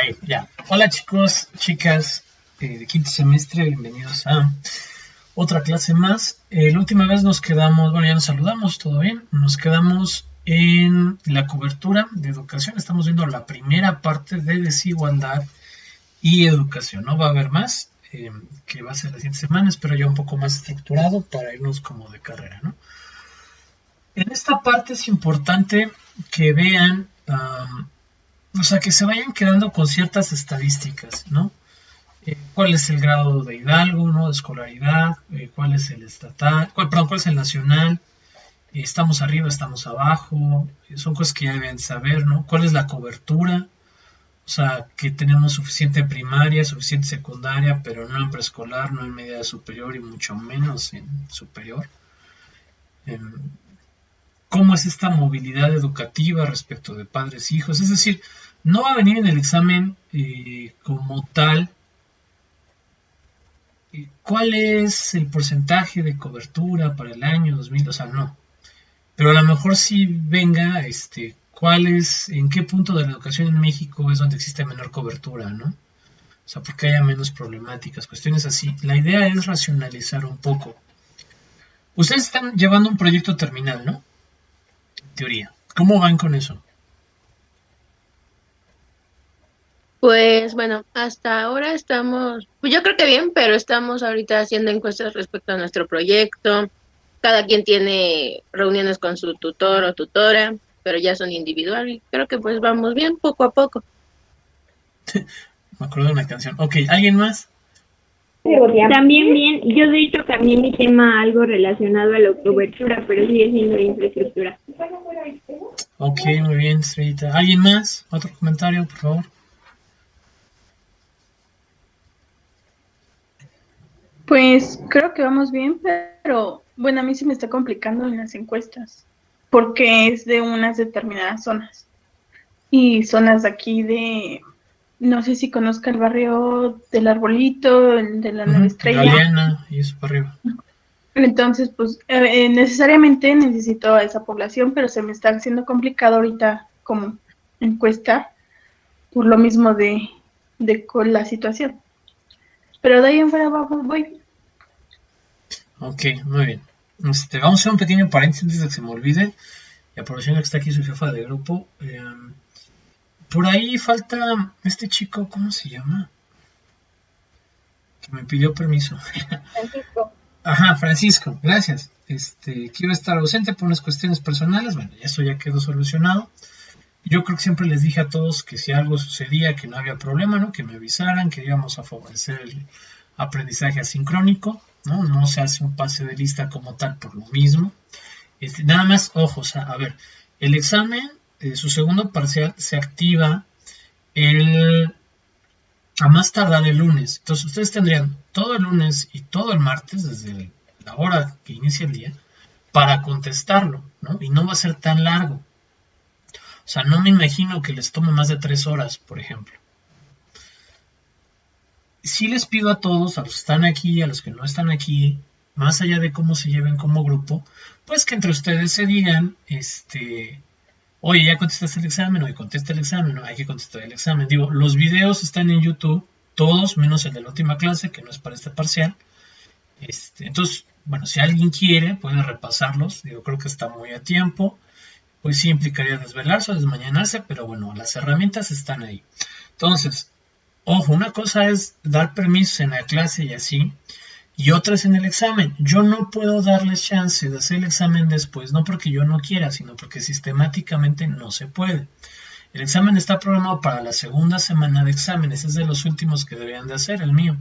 Ahí, ya. Hola chicos, chicas de quinto semestre, bienvenidos a otra clase más. La última vez nos quedamos, bueno, ya nos saludamos, todo bien. Nos quedamos en la cobertura de educación. Estamos viendo la primera parte de desigualdad y educación. No va a haber más, que va a ser la siguiente semana, espero ya un poco más estructurado para irnos como de carrera, ¿no? En esta parte es importante que vean, o sea, que se vayan quedando con ciertas estadísticas, ¿no? ¿Cuál es el grado de Hidalgo, ¿no? De escolaridad? ¿Cuál es el estatal? ¿Cuál es el nacional? ¿Estamos arriba, estamos abajo? Son cosas que ya deben saber, ¿no? ¿Cuál es la cobertura? O sea, que tenemos suficiente primaria, suficiente secundaria, pero no en preescolar, no en media superior y mucho menos en superior. ¿Cómo es esta movilidad educativa respecto de padres e hijos? Es decir, no va a venir en el examen como tal cuál es el porcentaje de cobertura para el año 2000, o sea, no. Pero a lo mejor sí venga, cuál es, en qué punto de la educación en México es donde existe menor cobertura, ¿no? O sea, porque haya menos problemáticas, cuestiones así. La idea es racionalizar un poco. Ustedes están llevando un proyecto terminal, ¿no? En teoría. ¿Cómo van con eso? Pues bueno, hasta ahora estamos, pues yo creo que bien, pero estamos ahorita haciendo encuestas respecto a nuestro proyecto. Cada quien tiene reuniones con su tutor o tutora, pero ya son individuales. Creo que pues vamos bien, poco a poco. Me acuerdo de una canción. Ok, ¿alguien más? También bien, yo de hecho cambié mi tema a algo relacionado a la cobertura, pero sigue siendo la infraestructura. Ok, muy bien, Estrellita. ¿Alguien más? ¿Otro comentario, por favor? Pues creo que vamos bien, pero bueno, a mí se me está complicando en las encuestas, porque es de unas determinadas zonas. Y zonas de aquí no sé si conozca el barrio del Arbolito, el de la Nueva Estrella. Galeana y eso para arriba. Entonces, pues necesariamente necesito a esa población, pero se me está haciendo complicado ahorita como encuesta por lo mismo de con la situación. Pero de ahí en fuera voy. Ok, muy bien. Vamos a hacer un pequeño paréntesis antes de que se me olvide. Y aprovechando que está aquí su jefa de grupo. Por ahí falta este chico, ¿cómo se llama? Que me pidió permiso. Francisco. Ajá, Francisco, gracias. Quiero estar ausente por unas cuestiones personales. Bueno, eso ya quedó solucionado. Yo creo que siempre les dije a todos que si algo sucedía, que no había problema, ¿no? Que me avisaran, que íbamos a favorecer el aprendizaje asincrónico, ¿no? No se hace un pase de lista como tal por lo mismo. Nada más, ojos, a ver, el examen, su segundo parcial se activa el, a más tardar el lunes. Entonces ustedes tendrían todo el lunes y todo el martes, desde la hora que inicia el día, para contestarlo, ¿no? Y no va a ser tan largo. O sea, no me imagino que les tome más de 3 horas, por ejemplo. Sí les pido a todos, a los que están aquí, a los que no están aquí, más allá de cómo se lleven como grupo, pues que entre ustedes se digan, oye, ya contestaste el examen, oye, contesta el examen, no, hay que contestar el examen. Digo, los videos están en YouTube, todos, menos el de la última clase, que no es para este parcial. Entonces, bueno, si alguien quiere, puede repasarlos, digo, creo que está muy a tiempo. Pues sí implicaría desvelarse o desmañanarse, pero bueno, las herramientas están ahí. Entonces, ojo, una cosa es dar permisos en la clase y así, y otra es en el examen. Yo no puedo darles chance de hacer el examen después, no porque yo no quiera, sino porque sistemáticamente no se puede. El examen está programado para la segunda semana de exámenes, es de los últimos que deberían de hacer, el mío.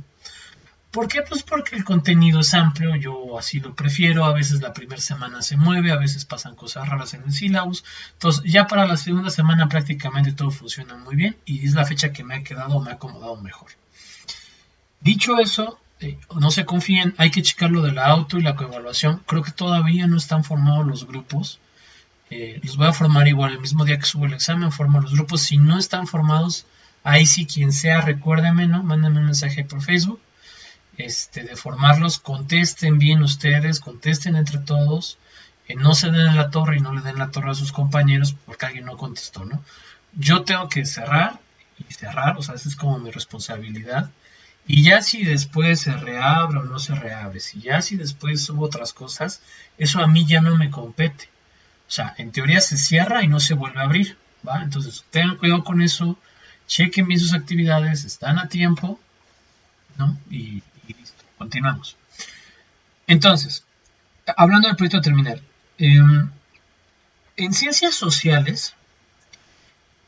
¿Por qué? Pues porque el contenido es amplio, yo así lo prefiero, a veces la primera semana se mueve, a veces pasan cosas raras en el sílabus, entonces ya para la segunda semana prácticamente todo funciona muy bien y es la fecha que me ha quedado, me ha acomodado mejor. Dicho eso, no se confíen, hay que checar lo de la auto y la coevaluación, creo que todavía no están formados los grupos, los voy a formar igual el mismo día que subo el examen, formo los grupos, si no están formados, ahí sí quien sea, recuérdame, ¿no? Mándenme un mensaje por Facebook de formarlos, contesten bien ustedes, contesten entre todos, no se den en la torre y no le den la torre a sus compañeros porque alguien no contestó, ¿no? Yo tengo que cerrar y cerrar, o sea, esa es como mi responsabilidad. Y ya si después se reabre o no se reabre, si después hubo otras cosas, eso a mí ya no me compete. O sea, en teoría se cierra y no se vuelve a abrir, ¿va? Entonces, tengan cuidado con eso, chequen bien sus actividades, están a tiempo, ¿no? Y listo, continuamos. Entonces, hablando del proyecto terminal, en ciencias sociales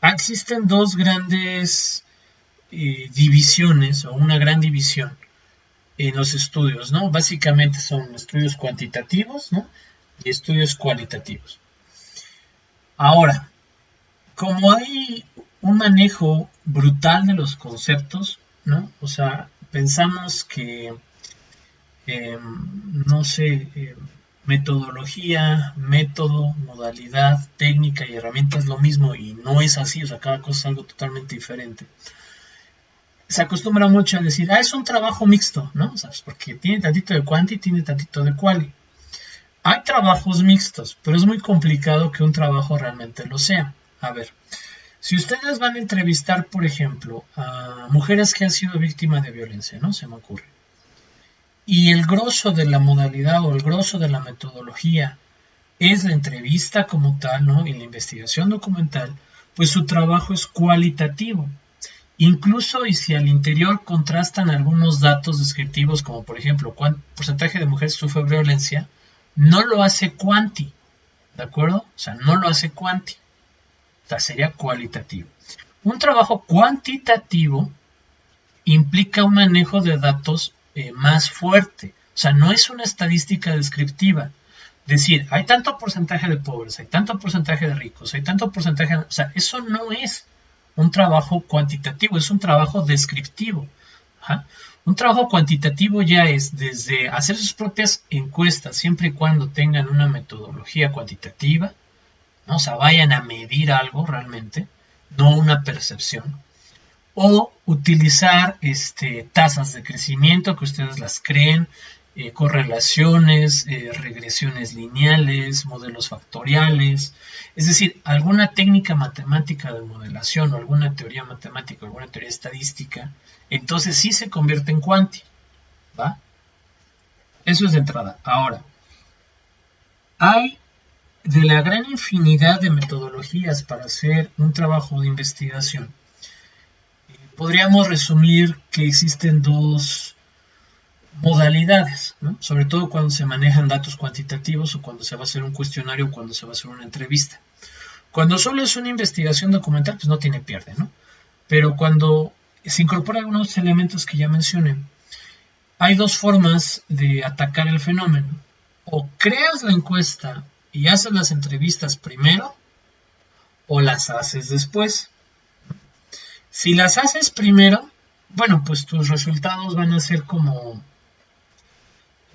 existen dos grandes divisiones o una gran división en los estudios, ¿no? Básicamente son estudios cuantitativos, ¿no? Y estudios cualitativos. Ahora, como hay un manejo brutal de los conceptos, ¿no? O sea, pensamos que, no sé, metodología, método, modalidad, técnica y herramienta es lo mismo y no es así, o sea, cada cosa es algo totalmente diferente. Se acostumbra mucho a decir, es un trabajo mixto, ¿no? O sea, porque tiene tantito de cuanti y tiene tantito de quali. Hay trabajos mixtos, pero es muy complicado que un trabajo realmente lo sea. A ver, si ustedes van a entrevistar, por ejemplo, a mujeres que han sido víctimas de violencia, ¿no? Se me ocurre. Y el grosso de la modalidad o el grosso de la metodología es la entrevista como tal, ¿no? Y la investigación documental, pues su trabajo es cualitativo. Incluso y si al interior contrastan algunos datos descriptivos, como por ejemplo, cuánto porcentaje de mujeres sufre violencia, no lo hace cuanti, ¿de acuerdo? O sea, no lo hace cuanti. O sea, sería cualitativo. Un trabajo cuantitativo implica un manejo de datos más fuerte. O sea, no es una estadística descriptiva. Decir, hay tanto porcentaje de pobres, hay tanto porcentaje de ricos, hay tanto porcentaje... O sea, eso no es un trabajo cuantitativo, es un trabajo descriptivo. Ajá. Un trabajo cuantitativo ya es desde hacer sus propias encuestas, siempre y cuando tengan una metodología cuantitativa, ¿no? O sea, vayan a medir algo realmente, no una percepción. O utilizar tasas de crecimiento que ustedes las creen, correlaciones, regresiones lineales, modelos factoriales, es decir, alguna técnica matemática de modelación o alguna teoría matemática o alguna teoría estadística, entonces sí se convierte en cuanti, ¿va? Eso es de entrada. Ahora, hay de la gran infinidad de metodologías para hacer un trabajo de investigación. Podríamos resumir que existen dos modalidades, ¿no? Sobre todo cuando se manejan datos cuantitativos o cuando se va a hacer un cuestionario o cuando se va a hacer una entrevista. Cuando solo es una investigación documental, pues no tiene pierde, ¿no? Pero cuando se incorporan algunos elementos que ya mencioné, hay dos formas de atacar el fenómeno. O creas la encuesta y haces las entrevistas primero, o las haces después. Si las haces primero, bueno, pues tus resultados van a ser como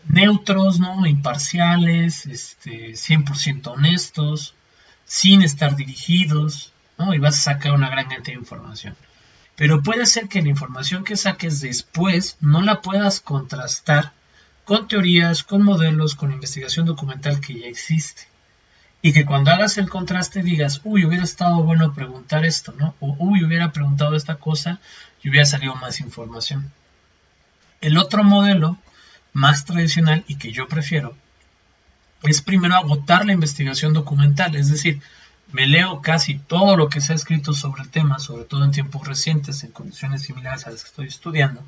neutros, ¿no? Imparciales, 100% honestos, sin estar dirigidos, ¿no? Y vas a sacar una gran cantidad de información. Pero puede ser que la información que saques después no la puedas contrastar con teorías, con modelos, con investigación documental que ya existe. Y que cuando hagas el contraste digas, uy, hubiera estado bueno preguntar esto, ¿no? O uy, hubiera preguntado esta cosa y hubiera salido más información. El otro modelo más tradicional y que yo prefiero es primero agotar la investigación documental, es decir, me leo casi todo lo que se ha escrito sobre el tema, sobre todo en tiempos recientes, en condiciones similares a las que estoy estudiando,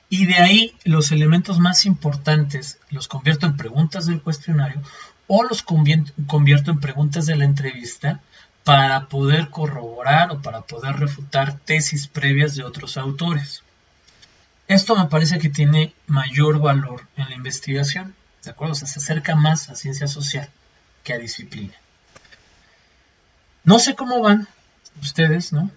y de ahí los elementos más importantes los convierto en preguntas del cuestionario o los convierto en preguntas de la entrevista para poder corroborar o para poder refutar tesis previas de otros autores. Esto me parece que tiene mayor valor en la investigación, ¿de acuerdo? O sea, se acerca más a ciencia social que a disciplina. No sé cómo van ustedes, ¿no?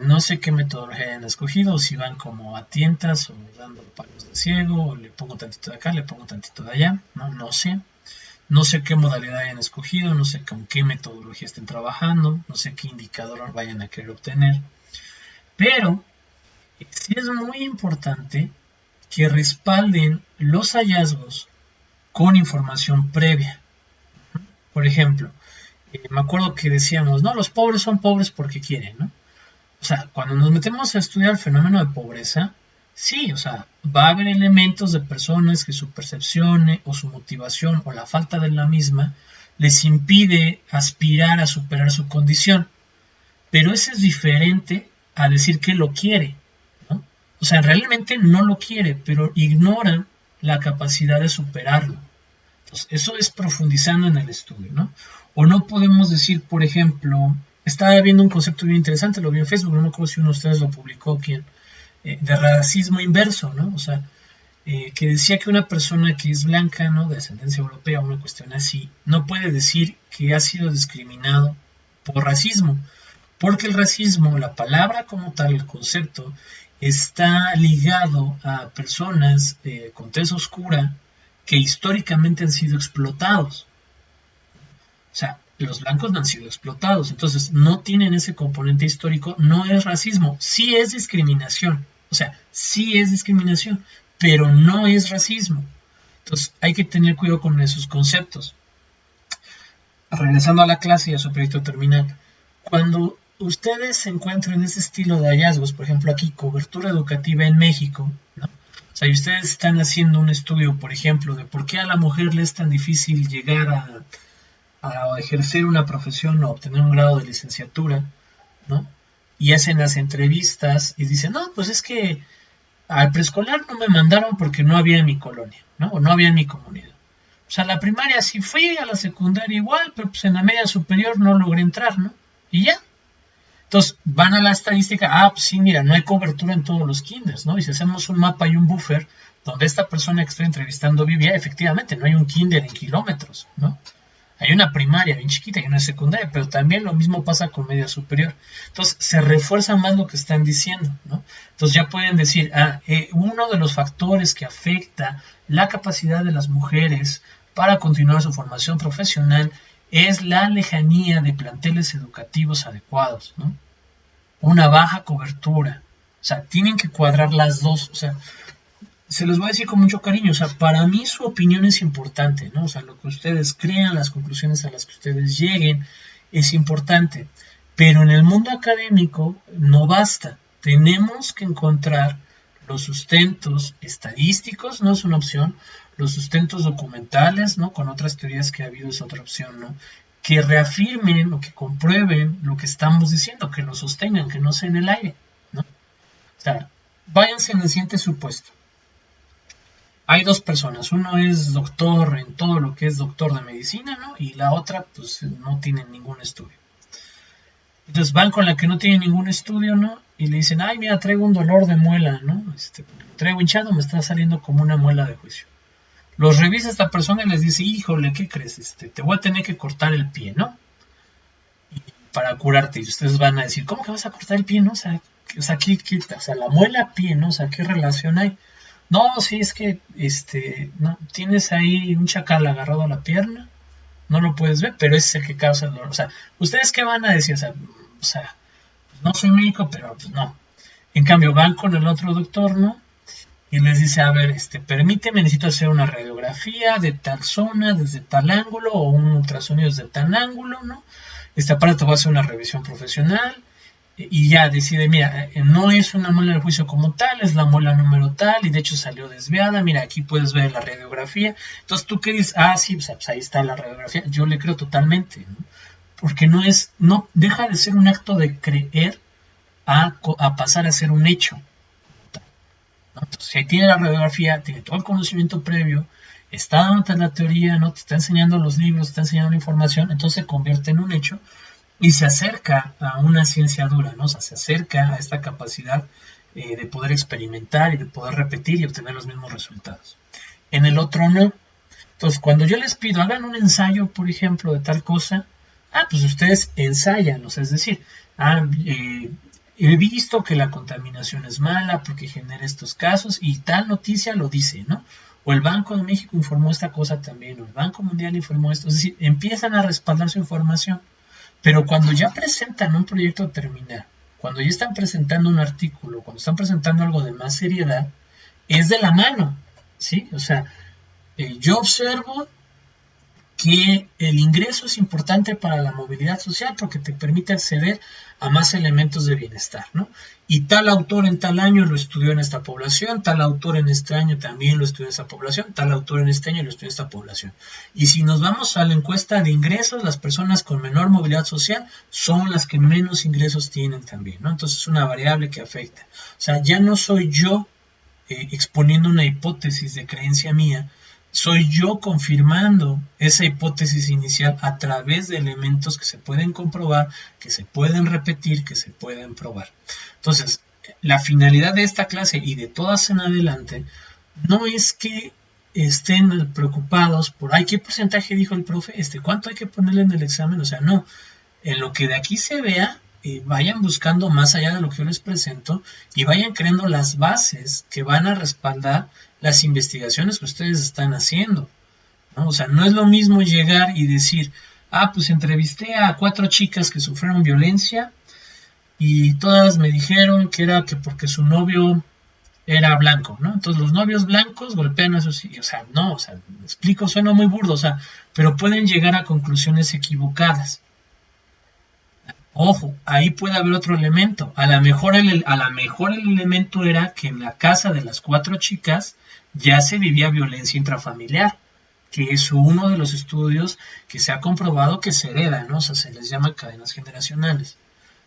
No sé qué metodología han escogido, o si van como a tientas o dando palos de ciego, o le pongo tantito de acá, le pongo tantito de allá, no sé. No sé qué modalidad hayan escogido, no sé con qué metodología estén trabajando, no sé qué indicador vayan a querer obtener. Pero sí es muy importante que respalden los hallazgos con información previa. Por ejemplo, me acuerdo que decíamos, no, los pobres son pobres porque quieren, ¿no? O sea, cuando nos metemos a estudiar el fenómeno de pobreza, sí, o sea, va a haber elementos de personas que su percepción o su motivación o la falta de la misma les impide aspirar a superar su condición. Pero eso es diferente a decir que lo quiere, ¿no? O sea, realmente no lo quiere, pero ignoran la capacidad de superarlo. Entonces, eso es profundizando en el estudio, ¿no? O no podemos decir, por ejemplo, estaba viendo un concepto bien interesante, lo vi en Facebook, no me acuerdo si uno de ustedes lo publicó, quién, de racismo inverso, ¿no? O sea, que decía que una persona que es blanca, ¿no? De ascendencia europea, una cuestión así, no puede decir que ha sido discriminado por racismo, porque el racismo, la palabra como tal, el concepto, está ligado a personas con tez oscura que históricamente han sido explotados. O sea, los blancos no han sido explotados, entonces no tienen ese componente histórico, no es racismo, sí es discriminación, o sea, sí es discriminación, pero no es racismo. Entonces hay que tener cuidado con esos conceptos. Regresando a la clase y a su proyecto terminal, cuando ustedes se encuentran ese estilo de hallazgos, por ejemplo aquí, cobertura educativa en México, ¿no? O sea, y ustedes están haciendo un estudio, por ejemplo, de por qué a la mujer le es tan difícil llegar a ejercer una profesión o obtener un grado de licenciatura, ¿no? Y hacen las entrevistas y dicen, no, pues es que al preescolar no me mandaron porque no había en mi colonia, ¿no? O no había en mi comunidad. O sea, a la primaria sí fui, a la secundaria igual, pero pues en la media superior no logré entrar, ¿no? Y ya. Entonces, van a la estadística, pues sí, mira, no hay cobertura en todos los kinders, ¿no? Y si hacemos un mapa y un buffer, donde esta persona que estoy entrevistando vivía, efectivamente, no hay un kinder en kilómetros, ¿no? Hay una primaria bien chiquita y una secundaria, pero también lo mismo pasa con media superior. Entonces, se refuerza más lo que están diciendo, ¿no? Entonces, ya pueden decir, uno de los factores que afecta la capacidad de las mujeres para continuar su formación profesional es la lejanía de planteles educativos adecuados, ¿no? Una baja cobertura. O sea, tienen que cuadrar las dos. O sea, se los voy a decir con mucho cariño, o sea, para mí su opinión es importante, ¿no? O sea, lo que ustedes crean, las conclusiones a las que ustedes lleguen, es importante. Pero en el mundo académico no basta. Tenemos que encontrar los sustentos estadísticos, no es una opción, los sustentos documentales, ¿no? Con otras teorías que ha habido es otra opción, ¿no? Que reafirmen o que comprueben lo que estamos diciendo, que lo sostengan, que no sea en el aire, ¿no? O sea, váyanse en el siguiente supuesto. Hay dos personas, uno es doctor en todo lo que es doctor de medicina, ¿no? Y la otra, pues, no tiene ningún estudio. Entonces van con la que no tiene ningún estudio, ¿no? Y le dicen, ay, mira, traigo un dolor de muela, ¿no? Traigo hinchado, me está saliendo como una muela de juicio. Los revisa esta persona y les dice, híjole, ¿qué crees? Te voy a tener que cortar el pie, ¿no? Y para curarte. Y ustedes van a decir, ¿cómo que vas a cortar el pie, no? O sea, la muela pie, ¿no? O sea, ¿qué relación hay? No, sí, es que no, tienes ahí un chacal agarrado a la pierna, no lo puedes ver, pero ese es el que causa el dolor. O sea, ¿ustedes qué van a decir? O sea, no soy médico, pero pues no. En cambio, van con el otro doctor, ¿no? Y les dice, a ver, permíteme, necesito hacer una radiografía de tal zona, desde tal ángulo, o un ultrasonido desde tal ángulo, ¿no? Aparte te voy a hacer una revisión profesional, y ya decide, mira, no es una muela del juicio como tal, es la muela número tal, y de hecho salió desviada, mira, aquí puedes ver la radiografía. Entonces, ¿tú qué dices? Sí, pues ahí está la radiografía. Yo le creo totalmente, ¿no? Porque no deja de ser un acto de creer a pasar a ser un hecho, ¿no? Entonces, si ahí tiene la radiografía, tiene todo el conocimiento previo, está dándote la teoría, ¿no? Te está enseñando los libros, te está enseñando la información, entonces se convierte en un hecho y se acerca a una ciencia dura, ¿no? O sea, se acerca a esta capacidad de poder experimentar y de poder repetir y obtener los mismos resultados. En el otro no. Entonces, cuando yo les pido, hagan un ensayo, por ejemplo, de tal cosa, pues ustedes ensayan, o sea, es decir, he visto que la contaminación es mala porque genera estos casos y tal noticia lo dice, ¿no? O el Banco de México informó esta cosa también, o el Banco Mundial informó esto, es decir, empiezan a respaldar su información. Pero cuando ya presentan un proyecto terminal, cuando ya están presentando un artículo, cuando están presentando algo de más seriedad, es de la mano, ¿sí? O sea, yo observo que el ingreso es importante para la movilidad social porque te permite acceder a más elementos de bienestar, ¿no? Y tal autor en tal año lo estudió en esta población, tal autor en este año también lo estudió en esta población, tal autor en este año lo estudió en esta población. Y si nos vamos a la encuesta de ingresos, las personas con menor movilidad social son las que menos ingresos tienen también, ¿no? Entonces es una variable que afecta. O sea, ya no soy yo exponiendo una hipótesis de creencia mía, soy yo confirmando esa hipótesis inicial a través de elementos que se pueden comprobar, que se pueden repetir, que se pueden probar. Entonces, la finalidad de esta clase y de todas en adelante no es que estén preocupados por, ay, ¿qué porcentaje dijo el profe? ¿Cuánto hay que ponerle en el examen? O sea, no. En lo que de aquí se vea, vayan buscando más allá de lo que yo les presento y vayan creando las bases que van a respaldar las investigaciones que ustedes están haciendo, ¿no? O sea, no es lo mismo llegar y decir, pues entrevisté a 4 chicas que sufrieron violencia y todas me dijeron que era que porque su novio era blanco, ¿no? Entonces los novios blancos golpean a esos, o sea, no, o sea, me explico, suena muy burdo, o sea, pero pueden llegar a conclusiones equivocadas. Ojo, ahí puede haber otro elemento. A lo mejor el elemento era que en la casa de las 4 chicas ya se vivía violencia intrafamiliar, que es uno de los estudios que se ha comprobado que se hereda, ¿no? O sea, se les llama cadenas generacionales.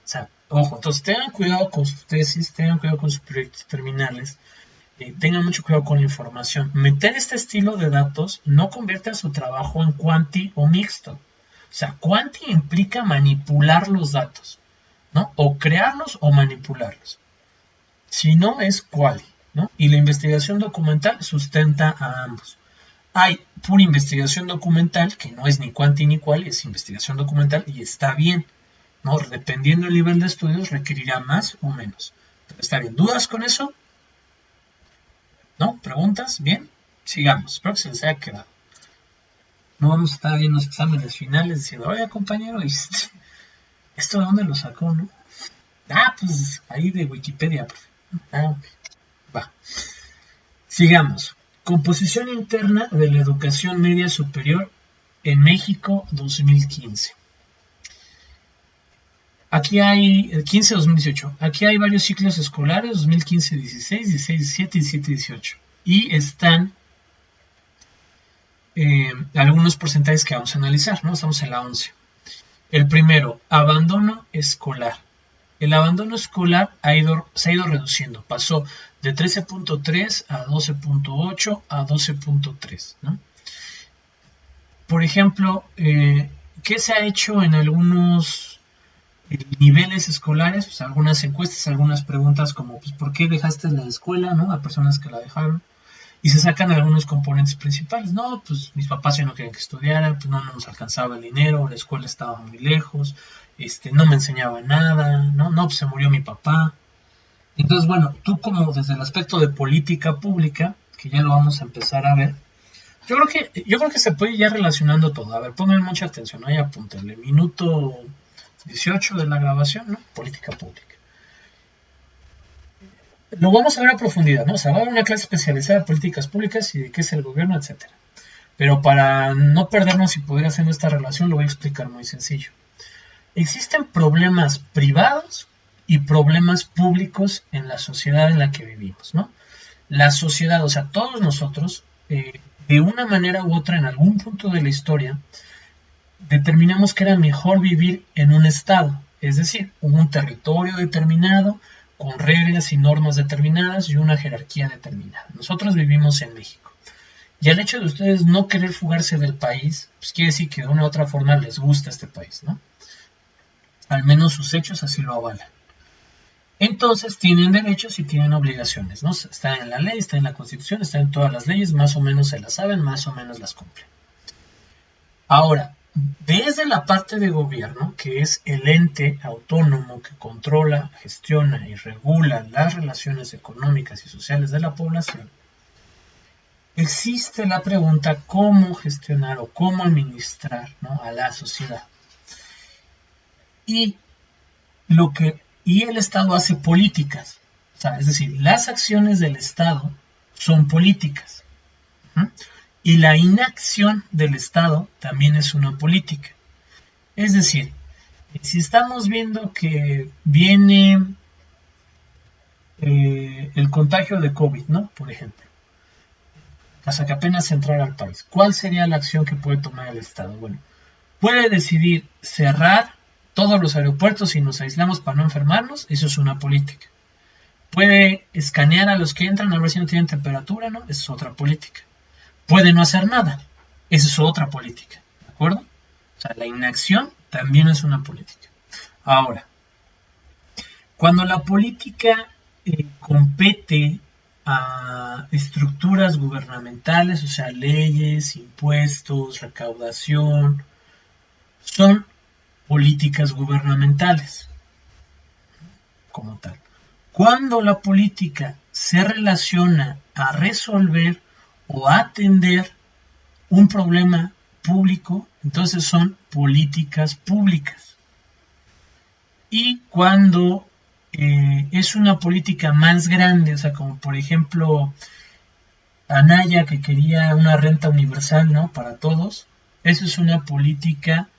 O sea, ojo, entonces tengan cuidado con sus tesis, tengan cuidado con sus proyectos terminales, tengan mucho cuidado con la información. Meter este estilo de datos no convierte a su trabajo en cuanti o mixto. O sea, cuanti implica manipular los datos, ¿no? O crearlos o manipularlos. Si no, es quali, ¿no? Y la investigación documental sustenta a ambos. Hay pura investigación documental, que no es ni quanti ni quali, es investigación documental y está bien, ¿no? Dependiendo del nivel de estudios, requerirá más o menos. Pero está bien. ¿Dudas con eso? ¿No? ¿Preguntas? ¿Bien? Sigamos. Espero que se les haya quedado. No vamos a estar ahí en los exámenes finales diciendo, oye compañero, ¿esto de dónde lo sacó, no? Pues ahí de Wikipedia, profe. Okay. Va. Sigamos. Composición interna de la educación media superior en México 2015. Aquí hay 15-2018. Aquí hay varios ciclos escolares, 2015-16, 16-17, 17-18. Y están algunos porcentajes que vamos a analizar, ¿no? Estamos en la 11. El primero, abandono escolar. El abandono escolar se ha ido reduciendo. Pasó de 13.3 a 12.8 a 12.3, ¿no? Por ejemplo, ¿qué se ha hecho en algunos niveles escolares? Pues algunas encuestas, algunas preguntas como, pues, ¿por qué dejaste la escuela, no? A personas que la dejaron. Y se sacan algunos componentes principales. No, pues mis papás ya no querían que estudiara, pues no nos alcanzaba el dinero, la escuela estaba muy lejos, no me enseñaba nada, no, pues se murió mi papá. Entonces, bueno, tú como desde el aspecto de política pública, que ya lo vamos a empezar a ver, yo creo que se puede ir ya relacionando todo. A ver, pongan mucha atención, ahí apúntenle. Minuto 18 de la grabación, ¿no? Política pública. Lo vamos a ver a profundidad, ¿no? O sea, va a haber una clase especializada de políticas públicas y de qué es el gobierno, etc. Pero para no perdernos y poder hacer esta relación, lo voy a explicar muy sencillo. Existen problemas privados y problemas públicos en la sociedad en la que vivimos, ¿no? La sociedad, o sea, todos nosotros, de una manera u otra, en algún punto de la historia, determinamos que era mejor vivir en un estado, es decir, un territorio determinado, con reglas y normas determinadas y una jerarquía determinada. Nosotros vivimos en México. Y el hecho de ustedes no querer fugarse del país, pues quiere decir que de una u otra forma les gusta este país, ¿no? Al menos sus hechos así lo avalan. Entonces tienen derechos y tienen obligaciones, ¿no? Están en la ley, están en la Constitución, están en todas las leyes, más o menos se las saben, más o menos las cumplen. Ahora, desde la parte de gobierno, que es el ente autónomo que controla, gestiona y regula las relaciones económicas y sociales de la población, existe la pregunta cómo gestionar o cómo administrar, ¿no?, a la sociedad. Y el Estado hace políticas, o sea, es decir, las acciones del Estado son políticas. Y la inacción del Estado también es una política. Es decir, si estamos viendo que viene el contagio de COVID, ¿no? Por ejemplo, hasta que apenas entrara al país, ¿cuál sería la acción que puede tomar el Estado? Bueno, puede decidir cerrar todos los aeropuertos y nos aislamos para no enfermarnos, eso es una política. Puede escanear a los que entran a ver si no tienen temperatura, ¿no? Esa es otra política. Puede no hacer nada, esa es otra política, ¿de acuerdo? O sea, la inacción también es una política. Ahora, cuando la política compete a estructuras gubernamentales, o sea, leyes, impuestos, recaudación, son políticas gubernamentales como tal. Cuando la política se relaciona a resolver o a atender un problema público, entonces son políticas públicas. Y cuando es una política más grande, o sea, como por ejemplo Anaya, que quería una renta universal, ¿no? Para todos, eso es una política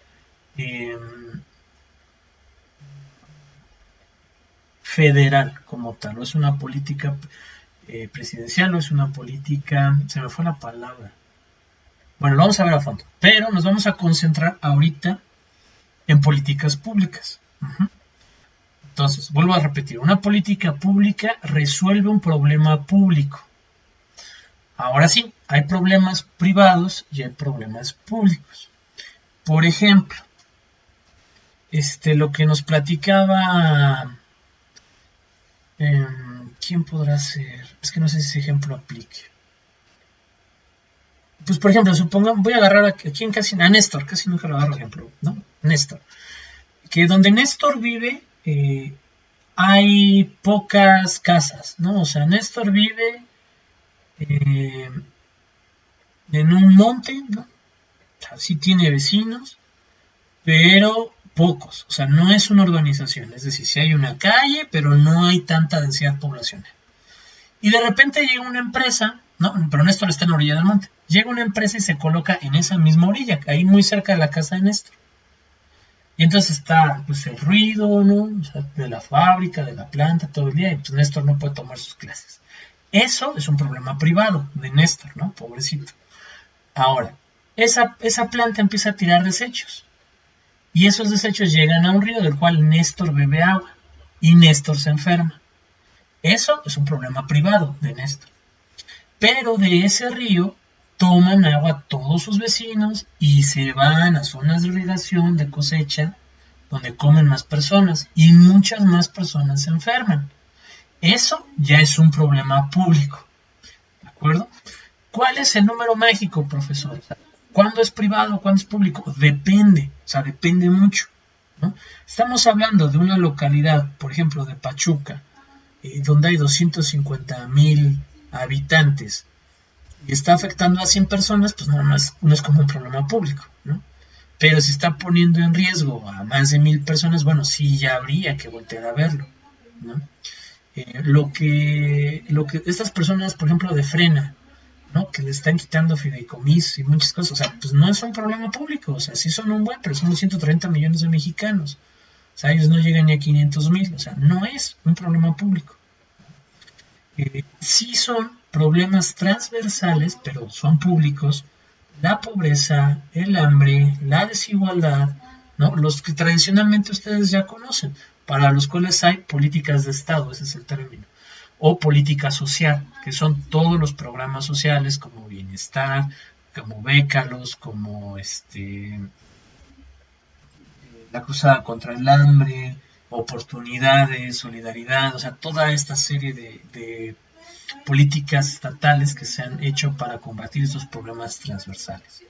federal como tal, o es una política presidencial, o es una política, se me fue la palabra. Bueno, lo vamos a ver a fondo, pero nos vamos a concentrar ahorita en políticas públicas. Entonces, vuelvo a repetir, una política pública resuelve un problema público. Ahora sí, hay problemas privados y hay problemas públicos. Por ejemplo, lo que nos platicaba, ¿quién podrá ser? Es que no sé si ese ejemplo aplique. Pues por ejemplo, supongamos, voy a agarrar a Néstor, casi nunca lo agarro ejemplo, ¿no? Néstor. Que donde Néstor vive hay pocas casas, ¿no? O sea, Néstor vive en un monte, ¿no? O sea, sí tiene vecinos, pero pocos, o sea, no es una urbanización, es decir, sí hay una calle, pero no hay tanta densidad poblacional. Y de repente llega una empresa, no, pero Néstor está en la orilla del monte, llega una empresa y se coloca en esa misma orilla, ahí muy cerca de la casa de Néstor. Y entonces está pues el ruido, ¿no? O sea, de la fábrica, de la planta, todo el día, y pues Néstor no puede tomar sus clases. Eso es un problema privado de Néstor, ¿no? Pobrecito. Ahora, esa planta empieza a tirar desechos. Y esos desechos llegan a un río del cual Néstor bebe agua. Y Néstor se enferma. Eso es un problema privado de Néstor. Pero de ese río toman agua todos sus vecinos y se van a zonas de irrigación, de cosecha, donde comen más personas. Y muchas más personas se enferman. Eso ya es un problema público. ¿De acuerdo? ¿Cuál es el número mágico, profesor? ¿Cuándo es privado? ¿Cuándo es público? Depende, o sea, depende mucho, ¿no? Estamos hablando de una localidad, por ejemplo, de Pachuca, donde hay 250,000 habitantes y está afectando a 100 personas, pues no es como un problema público, ¿no? Pero si está poniendo en riesgo a más de 1,000 personas, bueno, sí ya habría que voltear a verlo, ¿no? Lo que estas personas, por ejemplo, de Frena, ¿no? Que le están quitando fideicomisos y muchas cosas, o sea, pues no es un problema público, o sea, sí son un buen, pero somos 130 millones de mexicanos, o sea, ellos no llegan ni a 500,000, o sea, no es un problema público. Sí son problemas transversales, pero son públicos, la pobreza, el hambre, la desigualdad, ¿no? Los que tradicionalmente ustedes ya conocen, para los cuales hay políticas de Estado, ese es el término, o política social, que son todos los programas sociales como bienestar, como Bécalos, como la cruzada contra el hambre, oportunidades, solidaridad, o sea, toda esta serie de políticas estatales que se han hecho para combatir estos problemas transversales.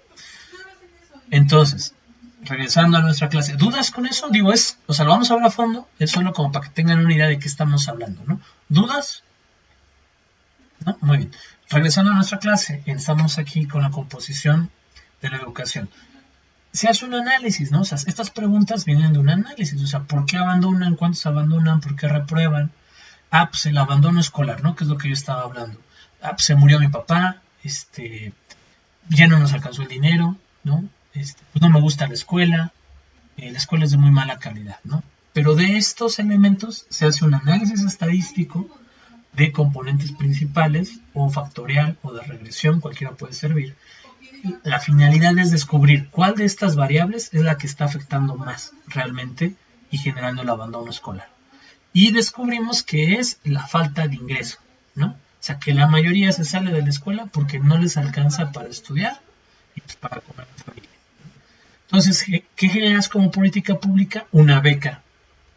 Entonces, regresando a nuestra clase, ¿dudas con eso? Digo, o sea, lo vamos a ver a fondo, es solo como para que tengan una idea de qué estamos hablando, ¿no? ¿Dudas? ¿No? Muy bien. Regresando a nuestra clase, estamos aquí con la composición de la educación. Se hace un análisis, ¿no? O sea, estas preguntas vienen de un análisis, o sea, ¿por qué abandonan? ¿Cuántos abandonan? ¿Por qué reprueban? Ah, pues el abandono escolar, ¿no? Que es lo que yo estaba hablando. Ah, pues se murió mi papá, ya no nos alcanzó el dinero, ¿no? Pues no me gusta la escuela es de muy mala calidad, ¿no? Pero de estos elementos se hace un análisis estadístico de componentes principales o factorial o de regresión, cualquiera puede servir. La finalidad es descubrir cuál de estas variables es la que está afectando más realmente y generando el abandono escolar. Y descubrimos que es la falta de ingreso, ¿no? O sea, que la mayoría se sale de la escuela porque no les alcanza para estudiar y pues para comer en familia. Entonces, ¿qué generas como política pública? Una beca.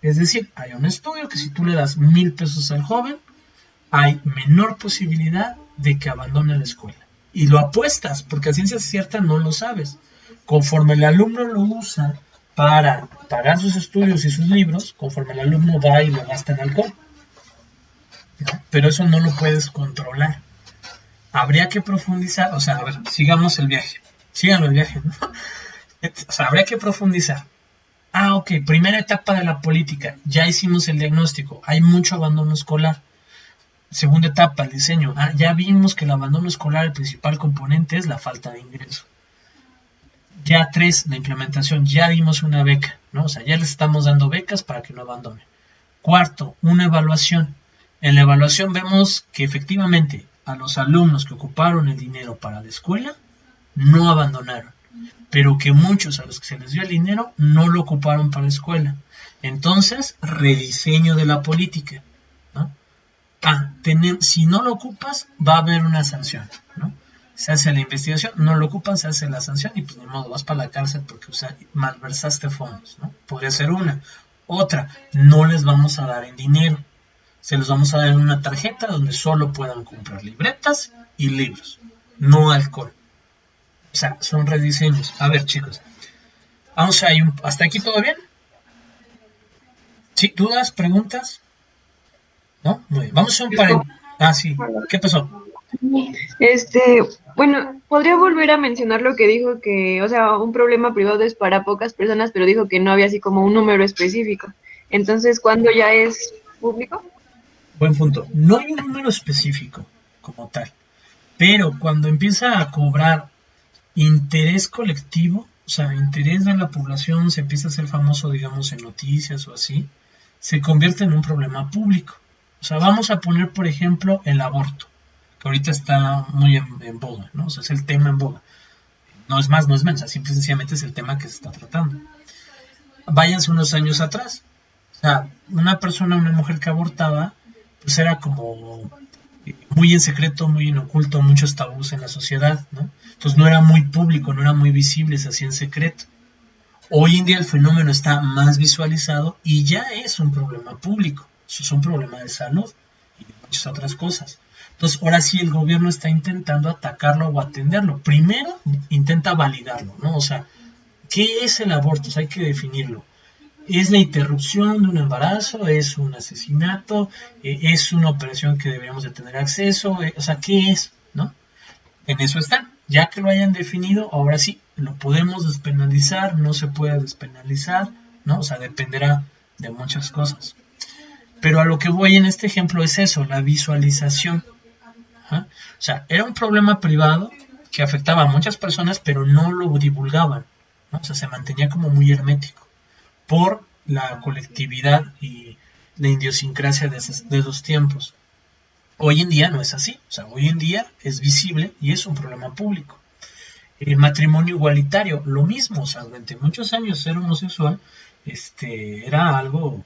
Es decir, hay un estudio que si tú le das 1,000 pesos al joven, hay menor posibilidad de que abandone la escuela. Y lo apuestas, porque a ciencia cierta no lo sabes. Conforme el alumno lo usa para pagar sus estudios y sus libros, conforme el alumno va y lo gasta en alcohol. ¿No? Pero eso no lo puedes controlar. Habría que profundizar, o sea, a ver, sigamos el viaje. Síganlo el viaje, ¿no? O sea, habría que profundizar. Ok, primera etapa de la política. Ya hicimos el diagnóstico. Hay mucho abandono escolar. Segunda etapa, el diseño. Ya vimos que el abandono escolar, el principal componente es la falta de ingreso. Ya 3, la implementación. Ya dimos una beca, ¿no? O sea, ya les estamos dando becas para que no abandonen. Cuarto, una evaluación. En la evaluación vemos que efectivamente a los alumnos que ocuparon el dinero para la escuela no abandonaron, pero que muchos a los que se les dio el dinero no lo ocuparon para la escuela. Entonces, rediseño de la política, ¿no? Si no lo ocupas, va a haber una sanción, ¿no? Se hace la investigación, no lo ocupan, se hace la sanción y pues ni modo, vas para la cárcel porque malversaste fondos, ¿no? Podría ser una. Otra, no les vamos a dar en dinero, se los vamos a dar en una tarjeta donde solo puedan comprar libretas y libros, no alcohol. O sea, son rediseños. A ver, chicos, vamos a ir ¿hasta aquí todo bien? ¿Sí? ¿Dudas? ¿Preguntas? ¿No? Muy bien. Vamos a un paréntesis. Sí. ¿Qué pasó? Bueno, podría volver a mencionar lo que dijo que, o sea, un problema privado es para pocas personas, pero dijo que no había así como un número específico. Entonces, ¿cuándo ya es público? Buen punto. No hay un número específico como tal, pero cuando empieza a cobrar interés colectivo, o sea, interés de la población, se empieza a hacer famoso, digamos, en noticias o así, se convierte en un problema público. O sea, vamos a poner, por ejemplo, el aborto, que ahorita está muy en boga, ¿no? O sea, es el tema en boga. No es más, no es menos, simple y sencillamente es el tema que se está tratando. Váyanse unos años atrás. O sea, una mujer que abortaba, pues era como muy en secreto, muy en oculto, muchos tabús en la sociedad, ¿no? Entonces no era muy público, no era muy visible, se hacía en secreto. Hoy en día el fenómeno está más visualizado y ya es un problema público. Eso es un problema de salud y de muchas otras cosas. Entonces, ahora sí el gobierno está intentando atacarlo o atenderlo. Primero, intenta validarlo, ¿no? O sea, ¿qué es el aborto? O sea, hay que definirlo. ¿Es la interrupción de un embarazo? ¿Es un asesinato? ¿Es una operación que deberíamos de tener acceso? O sea, ¿qué es? ¿No? En eso están. Ya que lo hayan definido, ahora sí, lo podemos despenalizar, no se puede despenalizar, ¿no? O sea, dependerá de muchas cosas. Pero a lo que voy en este ejemplo es eso, la visualización. ¿Ah? O sea, era un problema privado que afectaba a muchas personas, pero no lo divulgaban, ¿no? O sea, se mantenía como muy hermético por la colectividad y la idiosincrasia de esos tiempos. Hoy en día no es así, o sea, hoy en día es visible y es un problema público. El matrimonio igualitario, lo mismo, o sea, durante muchos años ser homosexual era algo,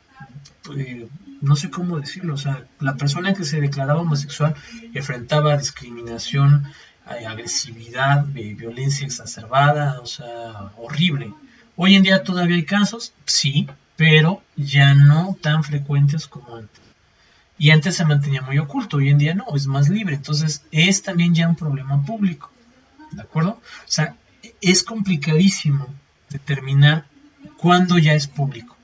no sé cómo decirlo, o sea, la persona que se declaraba homosexual enfrentaba discriminación, agresividad, violencia exacerbada, o sea, horrible. Hoy en día todavía hay casos, sí, pero ya no tan frecuentes como antes. Y antes se mantenía muy oculto, hoy en día no, es más libre. Entonces es también ya un problema público, ¿de acuerdo? O sea, es complicadísimo determinar cuándo ya es público,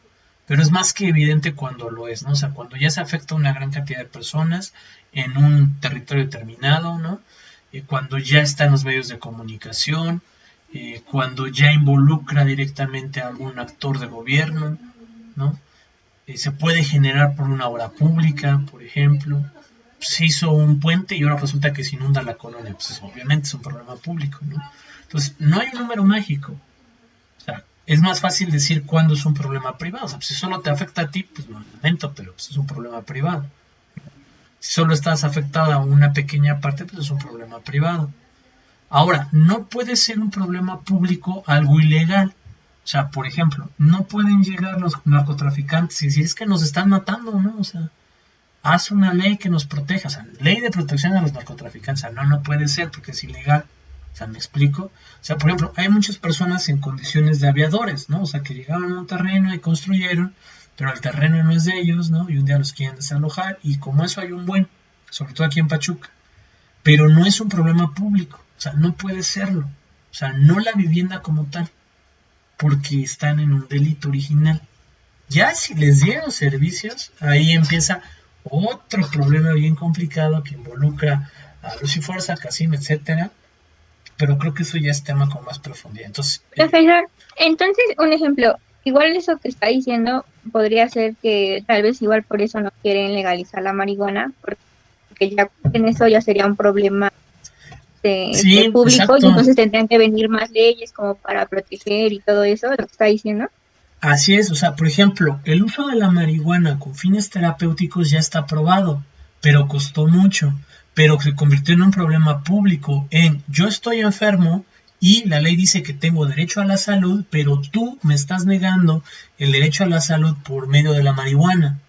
pero es más que evidente cuando lo es, ¿no? O sea, cuando ya se afecta a una gran cantidad de personas en un territorio determinado, ¿no? Cuando ya está en los medios de comunicación, cuando ya involucra directamente a algún actor de gobierno, ¿no? Se puede generar por una obra pública, por ejemplo, se hizo un puente y ahora resulta que se inunda la colonia. Pues obviamente es un problema público, ¿no? Entonces, no hay un número mágico. O sea, es más fácil decir cuándo es un problema privado. O sea, pues si solo te afecta a ti, pues lo lamento, pero pues es un problema privado. Si solo estás afectada a una pequeña parte, pues es un problema privado. Ahora, no puede ser un problema público algo ilegal. O sea, por ejemplo, no pueden llegar los narcotraficantes y decir, es que nos están matando, ¿no? O sea, haz una ley que nos proteja, o sea, ley de protección a los narcotraficantes. O sea, no puede ser porque es ilegal. O sea, ¿me explico? O sea, por ejemplo, hay muchas personas en condiciones de aviadores, ¿no? O sea, que llegaron a un terreno y construyeron, pero el terreno no es de ellos, ¿no? Y un día los quieren desalojar y como eso hay un buen, sobre todo aquí en Pachuca. Pero no es un problema público, o sea, no puede serlo. O sea, no la vivienda como tal, porque están en un delito original. Ya si les dieron servicios, ahí empieza otro problema bien complicado que involucra a Luz y Fuerza, Casim, etcétera. Pero creo que eso ya es tema con más profundidad. Entonces, Profesor, entonces, un ejemplo, igual eso que está diciendo podría ser que tal vez igual por eso no quieren legalizar la marihuana, porque ya en eso ya sería un problema sí, público exacto. y entonces tendrían que venir más leyes como para proteger y todo eso, lo que está diciendo. Así es, o sea, por ejemplo, el uso de la marihuana con fines terapéuticos ya está aprobado, pero costó mucho, pero se convirtió en un problema público en yo estoy enfermo y la ley dice que tengo derecho a la salud, pero tú me estás negando el derecho a la salud por medio de la marihuana.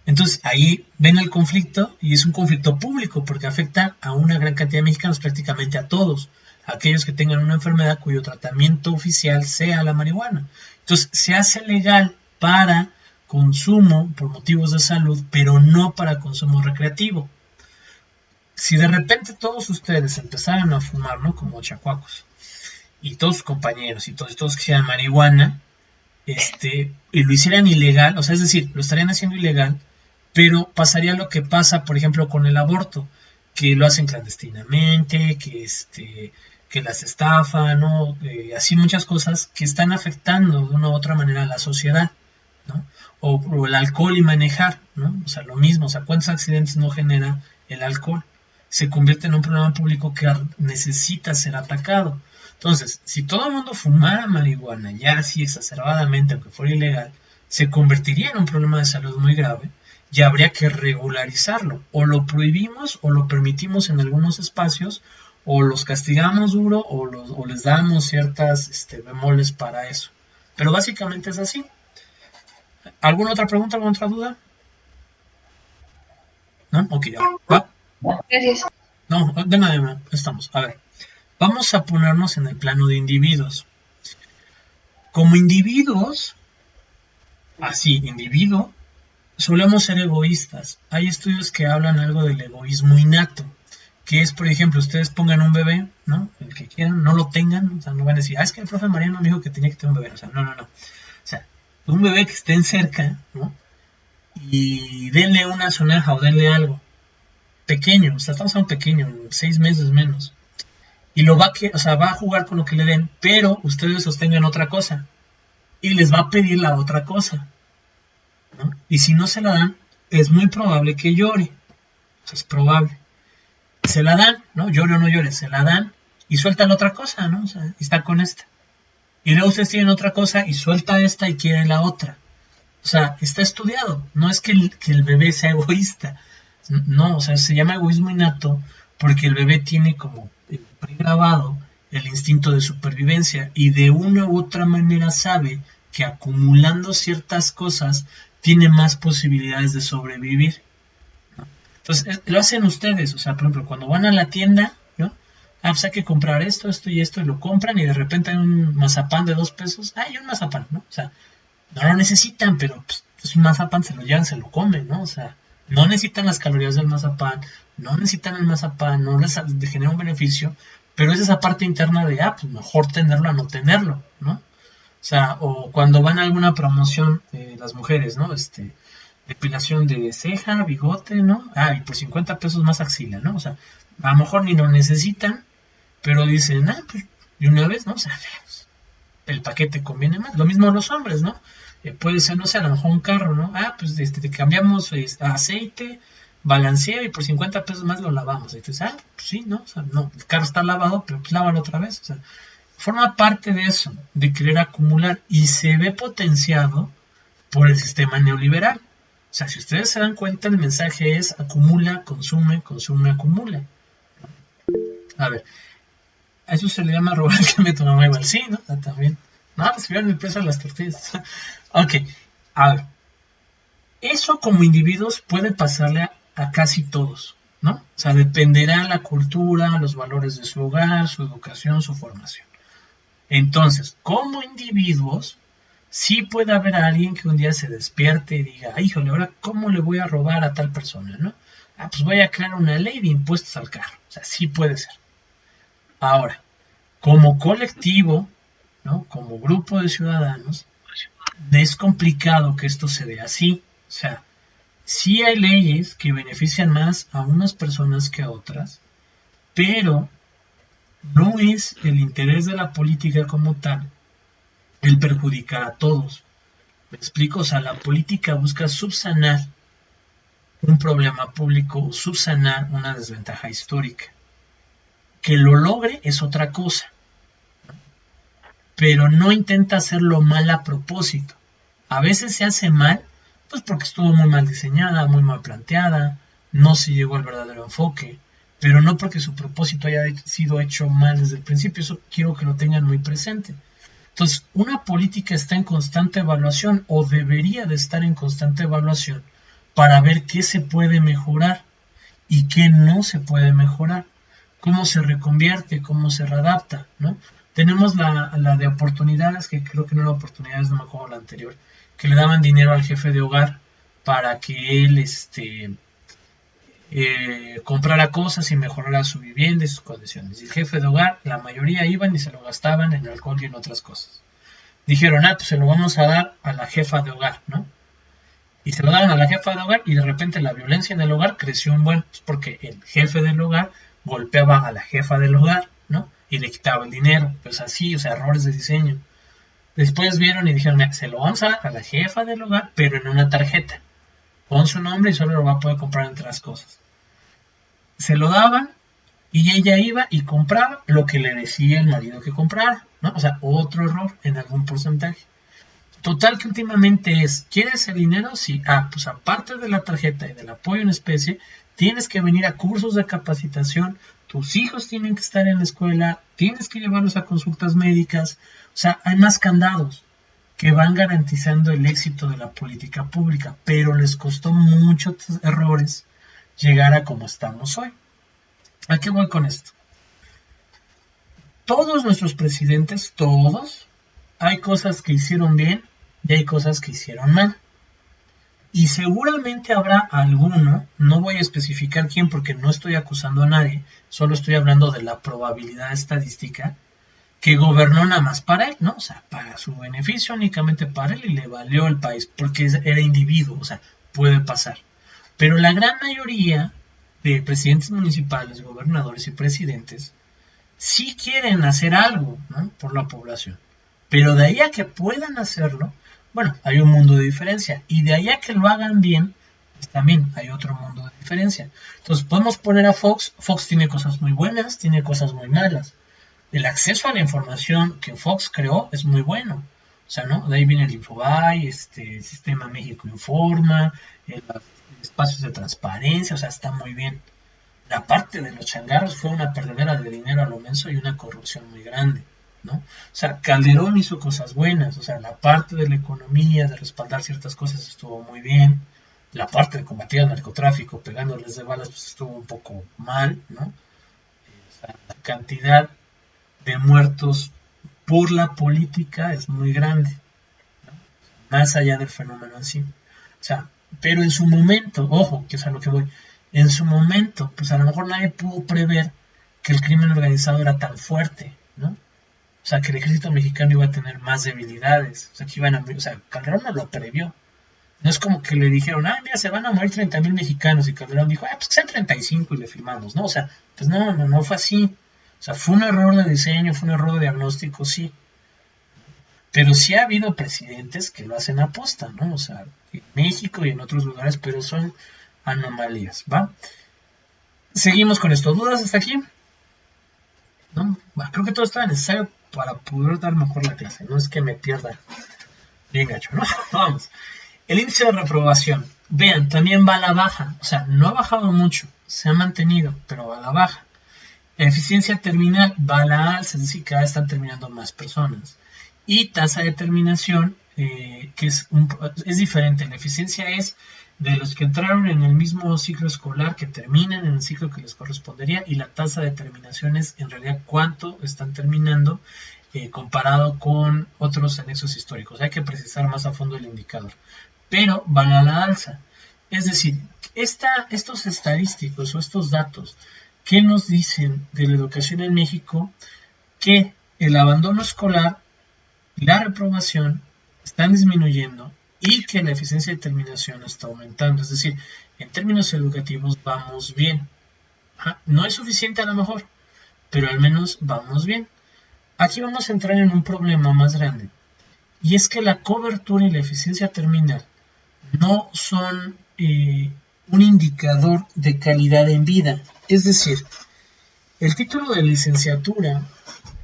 Entonces ahí ven el conflicto y es un conflicto público porque afecta a una gran cantidad de mexicanos, prácticamente a todos, aquellos que tengan una enfermedad cuyo tratamiento oficial sea la marihuana. Entonces se hace legal para consumo por motivos de salud, pero no para consumo recreativo. Si de repente todos ustedes empezaran a fumar, ¿no? Como chacuacos, y todos sus compañeros y todos quisieran marihuana, y lo hicieran ilegal, o sea, es decir, lo estarían haciendo ilegal, pero pasaría lo que pasa, por ejemplo, con el aborto, que lo hacen clandestinamente, que las estafan, ¿no? Así muchas cosas que están afectando de una u otra manera a la sociedad, ¿no? O el alcohol y manejar, ¿no? O sea, lo mismo, o sea, ¿cuántos accidentes no genera el alcohol? Se convierte en un problema público que necesita ser atacado. Entonces, si todo el mundo fumara marihuana ya así exacerbadamente, aunque fuera ilegal, se convertiría en un problema de salud muy grave y habría que regularizarlo. O lo prohibimos o lo permitimos en algunos espacios, o los castigamos duro o les damos ciertas bemoles para eso. Pero básicamente es así. ¿Alguna otra pregunta, alguna otra duda? ¿No? Ok, ya va. Gracias. No, de nada, estamos. A ver, vamos a ponernos en el plano de individuos. Como individuos, así, individuo, solemos ser egoístas. Hay estudios que hablan algo del egoísmo innato, que es, por ejemplo, ustedes pongan un bebé, ¿no? El que quieran, no lo tengan, o sea, no van a decir, es que el profe Mariano me dijo que tenía que tener un bebé, o sea, no. O sea, un bebé que estén cerca, ¿no? Y denle una sonaja o denle algo pequeño, o sea, estamos hablando pequeño, 6 meses menos, y va a jugar con lo que le den, pero ustedes sostengan otra cosa, y les va a pedir la otra cosa, ¿no? Y si no se la dan, es muy probable que llore, o sea, es probable. Se la dan, ¿no? Llore o no llore, se la dan, y suelta la otra cosa, ¿no? O sea, está con esta. Y luego ustedes tienen otra cosa, y suelta esta y quiere la otra. O sea, está estudiado, no es que el bebé sea egoísta, no, o sea, se llama egoísmo innato porque el bebé tiene como pregrabado el instinto de supervivencia y de una u otra manera sabe que acumulando ciertas cosas tiene más posibilidades de sobrevivir, ¿no? Entonces, lo hacen ustedes, o sea, por ejemplo, cuando van a la tienda, ¿no? Pues hay que comprar esto y lo compran y de repente hay un mazapán de 2 pesos, hay un mazapán, ¿no? O sea, no lo necesitan, pero pues un mazapán se lo llevan, se lo comen, ¿no? O sea, no necesitan las calorías del mazapán, no necesitan el mazapán, no les genera un beneficio, pero es esa parte interna de, pues mejor tenerlo a no tenerlo, ¿no? O sea, o cuando van a alguna promoción, las mujeres, ¿no? Depilación de ceja, bigote, ¿no? Y por 50 pesos más axila, ¿no? O sea, a lo mejor ni lo necesitan, pero dicen, pues de una vez, ¿no? O sea, el paquete conviene más. Lo mismo a los hombres, ¿no? Puede ser, no sé, a lo mejor un carro, ¿no? Pues te cambiamos aceite, balanceo y por 50 pesos más lo lavamos. Y tú dices, pues sí, ¿no? O sea, no, el carro está lavado, pero pues lávalo otra vez. O sea, forma parte de eso, de querer acumular, y se ve potenciado por el sistema neoliberal. O sea, si ustedes se dan cuenta, el mensaje es acumula, consume, consume, acumula. A ver, a eso se le llama robar el que me tu mamá igual. Sí, ¿no? También. No, pues subieron el precio de las tortillas. Ok, a ver. Eso como individuos puede pasarle a casi todos, ¿no? O sea, dependerá la cultura, los valores de su hogar, su educación, su formación. Entonces, como individuos, sí puede haber a alguien que un día se despierte y diga, híjole, ahora ¿cómo le voy a robar a tal persona, no? Pues voy a crear una ley de impuestos al carro. O sea, sí puede ser. Ahora, como colectivo, ¿no? Como grupo de ciudadanos, es complicado que esto se dé así. O sea, sí hay leyes que benefician más a unas personas que a otras, pero no es el interés de la política como tal el perjudicar a todos. ¿Me explico? O sea, la política busca subsanar un problema público, subsanar una desventaja histórica. Que lo logre es otra cosa, pero no intenta hacerlo mal a propósito. A veces se hace mal, pues porque estuvo muy mal diseñada, muy mal planteada, no se llegó al verdadero enfoque, pero no porque su propósito haya sido hecho mal desde el principio. Eso quiero que lo tengan muy presente. Entonces, una política está en constante evaluación, o debería de estar en constante evaluación, para ver qué se puede mejorar y qué no se puede mejorar, cómo se reconvierte, cómo se readapta, ¿no? Tenemos la de oportunidades, que creo que no era oportunidades, no me acuerdo la anterior, que le daban dinero al jefe de hogar para que él comprara cosas y mejorara su vivienda y sus condiciones. Y el jefe de hogar, la mayoría iban y se lo gastaban en alcohol y en otras cosas. Dijeron, pues se lo vamos a dar a la jefa de hogar, ¿no? Y se lo daban a la jefa de hogar, y de repente la violencia en el hogar creció un buen, porque el jefe del hogar golpeaba a la jefa del hogar, ¿no? Y le quitaba el dinero. Pues así, o sea, errores de diseño. Después vieron y dijeron, se lo vamos a dar a la jefa del hogar, pero en una tarjeta. Pon su nombre y solo lo va a poder comprar entre las cosas. Se lo daban y ella iba y compraba lo que le decía el marido que comprara, ¿no? O sea, otro error en algún porcentaje. Total que últimamente ¿quieres el dinero? Sí. Pues aparte de la tarjeta y del apoyo en especie, tienes que venir a cursos de capacitación, tus hijos tienen que estar en la escuela, tienes que llevarlos a consultas médicas. O sea, hay más candados que van garantizando el éxito de la política pública, pero les costó muchos errores llegar a como estamos hoy. ¿A qué voy con esto? Todos nuestros presidentes, todos, hay cosas que hicieron bien y hay cosas que hicieron mal. Y seguramente habrá alguno, no voy a especificar quién porque no estoy acusando a nadie, solo estoy hablando de la probabilidad estadística, que gobernó nada más para él, ¿no? O sea, para su beneficio, únicamente para él, y le valió el país, porque era individuo, o sea, puede pasar. Pero la gran mayoría de presidentes municipales, gobernadores y presidentes sí quieren hacer algo, ¿no? Por la población. Pero de ahí a que puedan hacerlo, bueno, hay un mundo de diferencia. Y de ahí a que lo hagan bien, pues también hay otro mundo de diferencia. Entonces podemos poner a Fox. Fox tiene cosas muy buenas, tiene cosas muy malas. El acceso a la información que Fox creó es muy bueno. O sea, ¿no? De ahí viene el Infobae, el Sistema México Informa, espacios de transparencia, o sea, está muy bien. La parte de los changarros fue una perdedera de dinero a lo menso y una corrupción muy grande, ¿no? O sea, Calderón hizo cosas buenas, o sea, la parte de la economía, de respaldar ciertas cosas estuvo muy bien. La parte de combatir el narcotráfico, pegándoles de balas, pues estuvo un poco mal, ¿no? O sea, la cantidad de muertos por la política es muy grande, ¿no? Más allá del fenómeno en sí. O sea, pero en su momento, ojo, que es a lo que voy, en su momento, pues a lo mejor nadie pudo prever que el crimen organizado era tan fuerte, ¿no? O sea, que el ejército mexicano iba a tener más debilidades, o sea, que iban a morir, o sea, Calderón no lo previó. No es como que le dijeron, mira, se van a morir 30,000 mexicanos, y Calderón dijo, pues que sean 35 y le firmamos, ¿no? O sea, pues no fue así. O sea, fue un error de diseño, fue un error de diagnóstico, sí. Pero sí ha habido presidentes que lo hacen a posta, ¿no? O sea, en México y en otros lugares, pero son anomalías, ¿va? Seguimos con esto. ¿Dudas hasta aquí? ¿No? Va, creo que todo está necesario para poder dar mejor la clase. No es que me pierda bien gacho, ¿no? Vamos. El índice de reprobación. Vean, también va a la baja. O sea, no ha bajado mucho. Se ha mantenido, pero va a la baja. La eficiencia terminal va a la alza, es decir, cada vez están terminando más personas. Y tasa de terminación, que es diferente. La eficiencia es de los que entraron en el mismo ciclo escolar, que terminan en el ciclo que les correspondería, y la tasa de terminación es en realidad cuánto están terminando comparado con otros anexos históricos. Hay que precisar más a fondo el indicador, pero van a la alza. Es decir, estos estadísticos o estos datos que nos dicen de la educación en México, que el abandono escolar y la reprobación están disminuyendo y que la eficiencia de terminación está aumentando. Es decir, en términos educativos vamos bien. No es suficiente a lo mejor, pero al menos vamos bien. Aquí vamos a entrar en un problema más grande, y es que la cobertura y la eficiencia terminal no son un indicador de calidad en vida. Es decir, el título de licenciatura,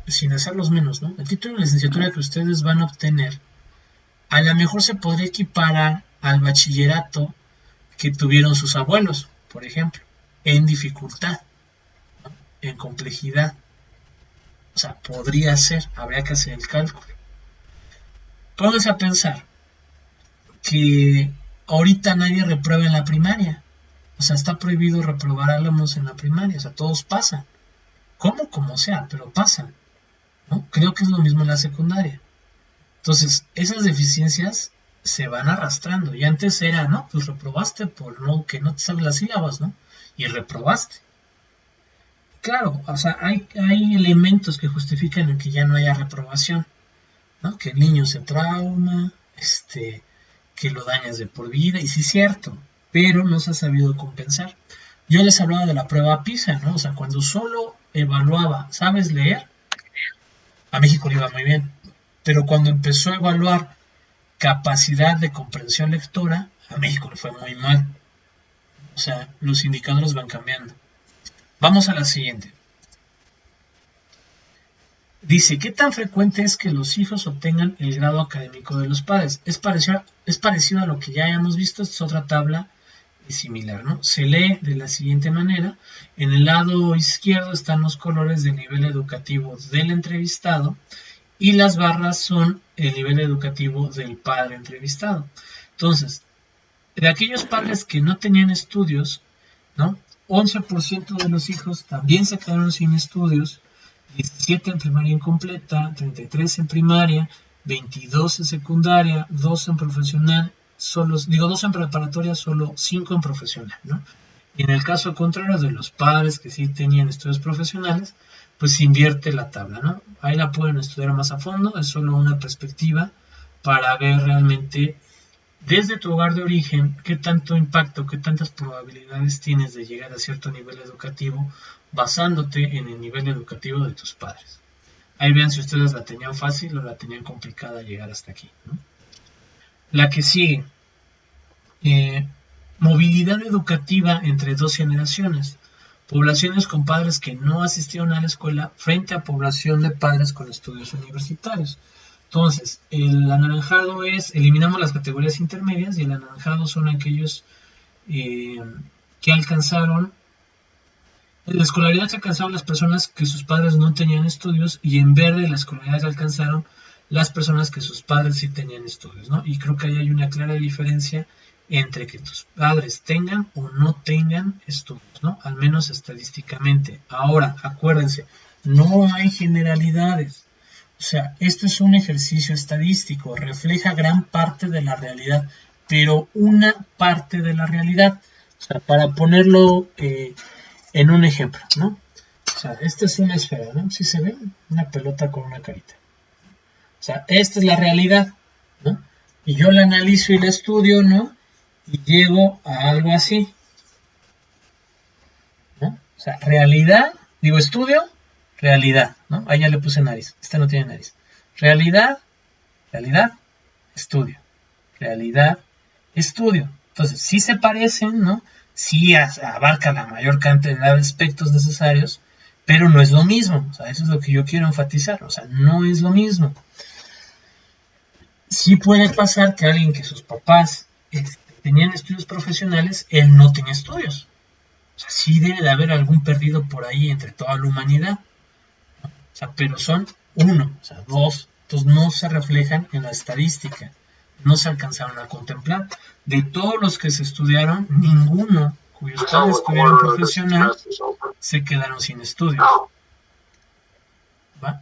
sin hacerlos menos, ¿no? El título de licenciatura que ustedes van a obtener, a lo mejor se podría equiparar al bachillerato que tuvieron sus abuelos, por ejemplo, en dificultad, ¿no? En complejidad. O sea, podría ser, habría que hacer el cálculo. Pónganse a pensar que ahorita nadie reprueba en la primaria. O sea, está prohibido reprobar alumnos en la primaria. O sea, todos pasan. ¿Cómo? Como sea, pero pasan, ¿no? Creo que es lo mismo en la secundaria. Entonces, esas deficiencias se van arrastrando. Y antes era, no, pues reprobaste por no que no te sabes las sílabas, ¿no? Y reprobaste. Claro, o sea, hay elementos que justifican el que ya no haya reprobación, ¿no? Que el niño se trauma, que lo dañas de por vida, y sí es cierto, pero no se ha sabido compensar. Yo les hablaba de la prueba PISA, ¿no? O sea, cuando solo evaluaba, ¿sabes leer? A México le iba muy bien, pero cuando empezó a evaluar capacidad de comprensión lectora, a México le fue muy mal. O sea, los indicadores van cambiando. Vamos a la siguiente. Dice, ¿qué tan frecuente es que los hijos obtengan el grado académico de los padres? Es parecido a lo que ya hemos visto. Esta es otra tabla similar, ¿no? Se lee de la siguiente manera. En el lado izquierdo están los colores del nivel educativo del entrevistado y las barras son el nivel educativo del padre entrevistado. Entonces, de aquellos padres que no tenían estudios, ¿no? 11% de los hijos también se quedaron sin estudios, 17 en primaria incompleta, 33 en primaria, 22 en secundaria, 2 en profesional, 2 en preparatoria, solo 5 en profesional, ¿no? Y en el caso contrario de los padres que sí tenían estudios profesionales, pues se invierte la tabla, ¿no? Ahí la pueden estudiar más a fondo, es solo una perspectiva para ver realmente desde tu hogar de origen, qué tanto impacto, qué tantas probabilidades tienes de llegar a cierto nivel educativo basándote en el nivel educativo de tus padres. Ahí vean si ustedes la tenían fácil o la tenían complicada llegar hasta aquí, ¿no? La que sigue. Movilidad educativa entre dos generaciones. Poblaciones con padres que no asistieron a la escuela frente a población de padres con estudios universitarios. Entonces, el anaranjado es, eliminamos las categorías intermedias, y el anaranjado son aquellos que alcanzaron, la escolaridad que alcanzaron las personas que sus padres no tenían estudios, y en verde la escolaridad que alcanzaron las personas que sus padres sí tenían estudios, ¿no? Y creo que ahí hay una clara diferencia entre que tus padres tengan o no tengan estudios, ¿no? Al menos estadísticamente. Ahora, acuérdense, no hay generalidades. O sea, esto es un ejercicio estadístico, refleja gran parte de la realidad, pero una parte de la realidad. O sea, para ponerlo en un ejemplo, ¿no? O sea, esta es una esfera, ¿no? ¿Sí se ve? Una pelota con una carita. O sea, esta es la realidad, ¿no? Y yo la analizo y la estudio, ¿no? Y llego a algo así, ¿no? O sea, realidad, digo estudio, realidad, ¿no? Ahí ya le puse nariz, esta no tiene nariz. Realidad, estudio. Realidad, estudio. Entonces, sí se parecen, ¿no? sí abarca la mayor cantidad de aspectos necesarios, pero no es lo mismo. O sea, eso es lo que yo quiero enfatizar. O sea, no es lo mismo. Sí puede pasar que alguien que sus papás tenían estudios profesionales, él no tenía estudios. O sea, sí debe de haber algún perdido por ahí entre toda la humanidad. O sea, pero son uno, o sea, dos. Entonces no se reflejan en la estadística. No se alcanzaron a contemplar. De todos los que se estudiaron, ninguno cuyos padres tuvieron profesional se quedaron sin estudios. ¿Va?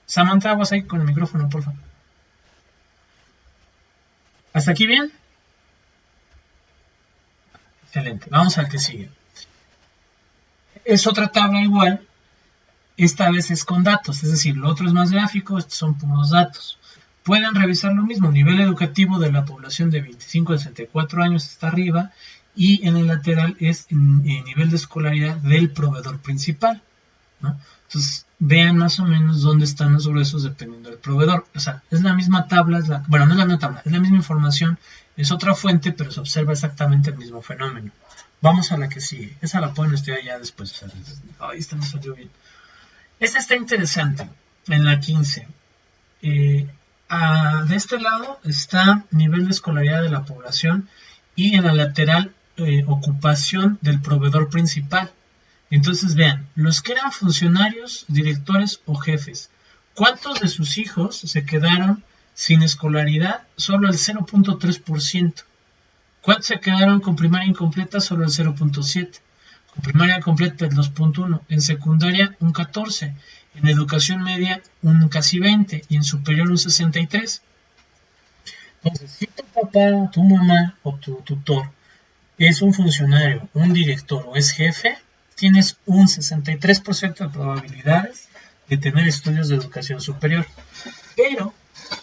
Samantha, aguas ahí con el micrófono, por favor. ¿Hasta aquí bien? Excelente. Vamos al que sigue. Es otra tabla igual. Esta vez es con datos, es decir, lo otro es más gráfico, estos son puros datos. Pueden revisar lo mismo, nivel educativo de la población de 25 a 64 años está arriba y en el lateral es el nivel de escolaridad del proveedor principal, ¿no? Entonces, vean más o menos dónde están los gruesos dependiendo del proveedor. O sea, es la misma tabla, bueno, no es la misma tabla, es la misma información, es otra fuente, pero se observa exactamente el mismo fenómeno. Vamos a la que sigue. Esa la pueden estudiar ya después. O sea, ay, esta no salió bien. Esta está interesante, en la 15. De este lado está nivel de escolaridad de la población y en la lateral ocupación del proveedor principal. Entonces vean, los que eran funcionarios, directores o jefes, ¿cuántos de sus hijos se quedaron sin escolaridad? Solo el 0.3%. ¿Cuántos se quedaron con primaria incompleta? Solo el 0.7%. Con primaria completa el 2.1%. En secundaria un 14%. En educación media un casi 20%. Y en superior un 63%. Entonces, si tu papá, tu mamá o tu tutor es un funcionario, un director o es jefe, tienes un 63% de probabilidades de tener estudios de educación superior. Pero,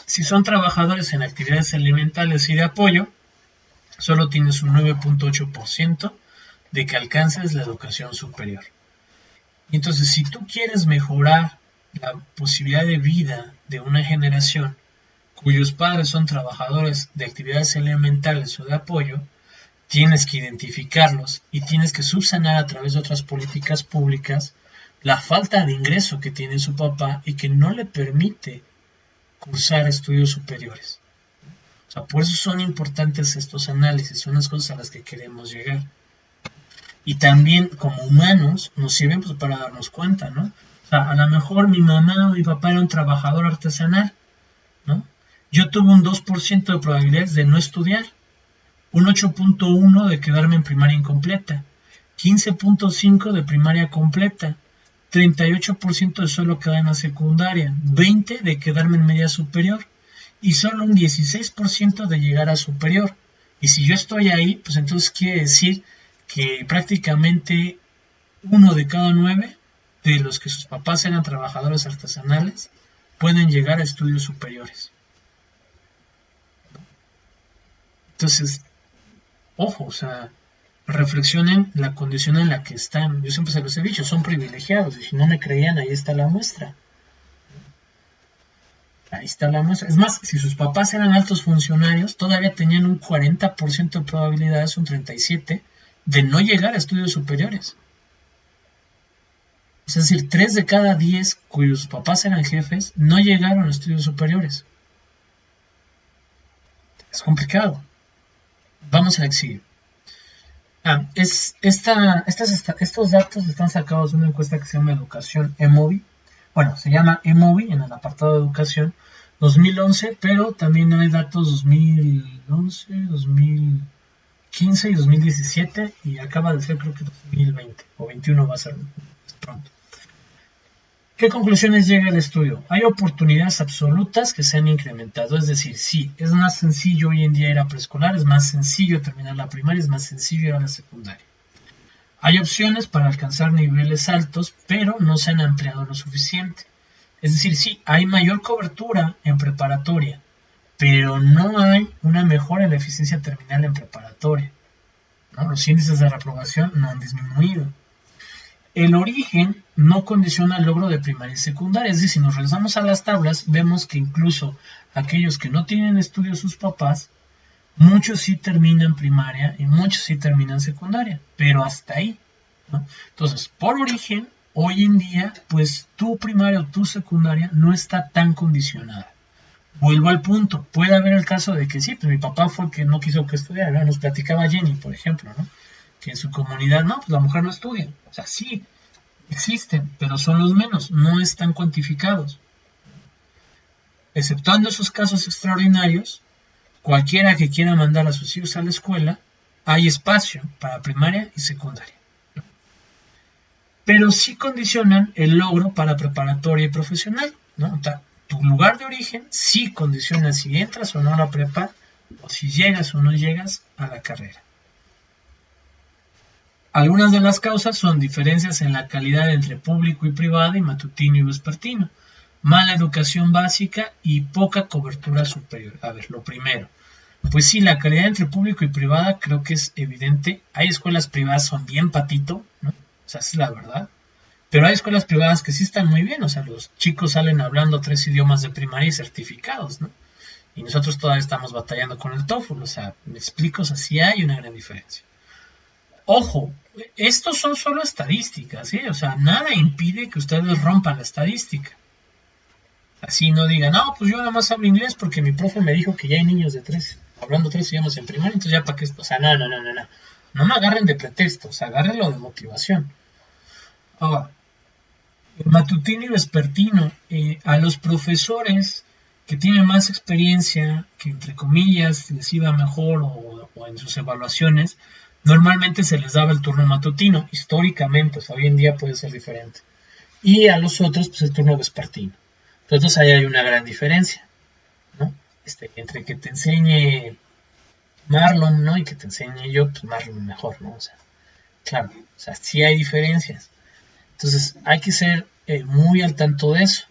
si son trabajadores en actividades elementales y de apoyo, solo tienes un 9.8% de que alcances la educación superior. Y entonces, si tú quieres mejorar la posibilidad de vida de una generación cuyos padres son trabajadores de actividades elementales o de apoyo, tienes que identificarlos y tienes que subsanar a través de otras políticas públicas la falta de ingreso que tiene su papá y que no le permite cursar estudios superiores. O sea, por eso son importantes estos análisis, son las cosas a las que queremos llegar. Y también como humanos nos sirven pues para darnos cuenta, ¿no? O sea, a lo mejor mi mamá o mi papá era un trabajador artesanal, ¿no? Yo tuve un 2% de probabilidades de no estudiar, un 8.1% de quedarme en primaria incompleta, 15.5% de primaria completa, 38% de solo quedar en la secundaria, 20% de quedarme en media superior y solo un 16% de llegar a superior. Y si yo estoy ahí, pues entonces quiere decir que prácticamente 1 de cada 9 de los que sus papás eran trabajadores artesanales pueden llegar a estudios superiores. Entonces, ojo, o sea, reflexionen la condición en la que están. Yo siempre se los he dicho, son privilegiados. Y si no me creían, ahí está la muestra. Ahí está la muestra. Es más, si sus papás eran altos funcionarios, todavía tenían un 40% de probabilidades, un 37%, de no llegar a estudios superiores. Es decir, 3 de cada 10 cuyos papás eran jefes no llegaron a estudios superiores. Es complicado. Vamos a exhibir. Estos datos están sacados de una encuesta que se llama Educación EMOVI. Bueno, se llama EMOVI en el apartado de Educación 2011, pero también hay datos 2011, 2015 y 2017 y acaba de ser creo que 2020 o 21 va a ser pronto. ¿Qué conclusiones llega el estudio? Hay oportunidades absolutas que se han incrementado, es decir, sí, es más sencillo hoy en día ir a preescolar, es más sencillo terminar la primaria, es más sencillo ir a la secundaria. Hay opciones para alcanzar niveles altos, pero no se han ampliado lo suficiente. Es decir, sí, hay mayor cobertura en preparatoria, pero no hay una mejora en la eficiencia terminal en preparatoria, ¿no? Los índices de reprobación no han disminuido. El origen no condiciona el logro de primaria y secundaria, es decir, si nos regresamos a las tablas, vemos que incluso aquellos que no tienen estudios sus papás Muchos sí terminan primaria y muchos sí terminan secundaria, pero hasta ahí, ¿no? Entonces, por origen, hoy en día, pues tu primaria o tu secundaria no está tan condicionada. Vuelvo al punto, puede haber el caso de que sí, pues mi papá fue el que no quiso que estudiara, ¿no? Nos platicaba Jenny, por ejemplo, ¿no? Que en su comunidad, no, pues la mujer no estudia. O sea, sí, existen, pero son los menos, no están cuantificados. Exceptuando esos casos extraordinarios, cualquiera que quiera mandar a sus hijos a la escuela, hay espacio para primaria y secundaria. Pero sí condicionan el logro para preparatoria y profesional, ¿no? O sea, tu lugar de origen sí condiciona si entras o no a la prepa, o si llegas o no llegas a la carrera. Algunas de las causas son diferencias en la calidad entre público y privado y matutino y vespertino, mala educación básica y poca cobertura superior. A ver, lo primero, pues sí, la calidad entre público y privada creo que es evidente. Hay escuelas privadas son bien patito, ¿no? O sea, es la verdad. Pero hay escuelas privadas que sí están muy bien, o sea, los chicos salen hablando 3 idiomas de primaria y certificados, ¿no? Y nosotros todavía estamos batallando con el TOEFL, o sea, me explico, o sea, sí hay una gran diferencia. Ojo, estos son solo estadísticas, ¿sí? O sea, nada impide que ustedes rompan la estadística. Así no digan, no, pues yo nada más hablo inglés porque mi profe me dijo que ya hay niños de 3, hablando 3 idiomas en primaria, entonces ya para qué, o sea, no. No me agarren de pretexto, o sea, agárrenlo de motivación. Ahora, matutino y vespertino, a los profesores que tienen más experiencia, que entre comillas les iba mejor o en sus evaluaciones, normalmente se les daba el turno matutino, históricamente, o sea, hoy en día puede ser diferente. Y a los otros, pues el turno vespertino. Entonces ahí hay una gran diferencia, ¿no? Entre que te enseñe Marlon, ¿no? Y que te enseñe yo, pues Marlon mejor, ¿no? O sea, claro, o sea, sí hay diferencias. Entonces hay que ser muy al tanto de eso.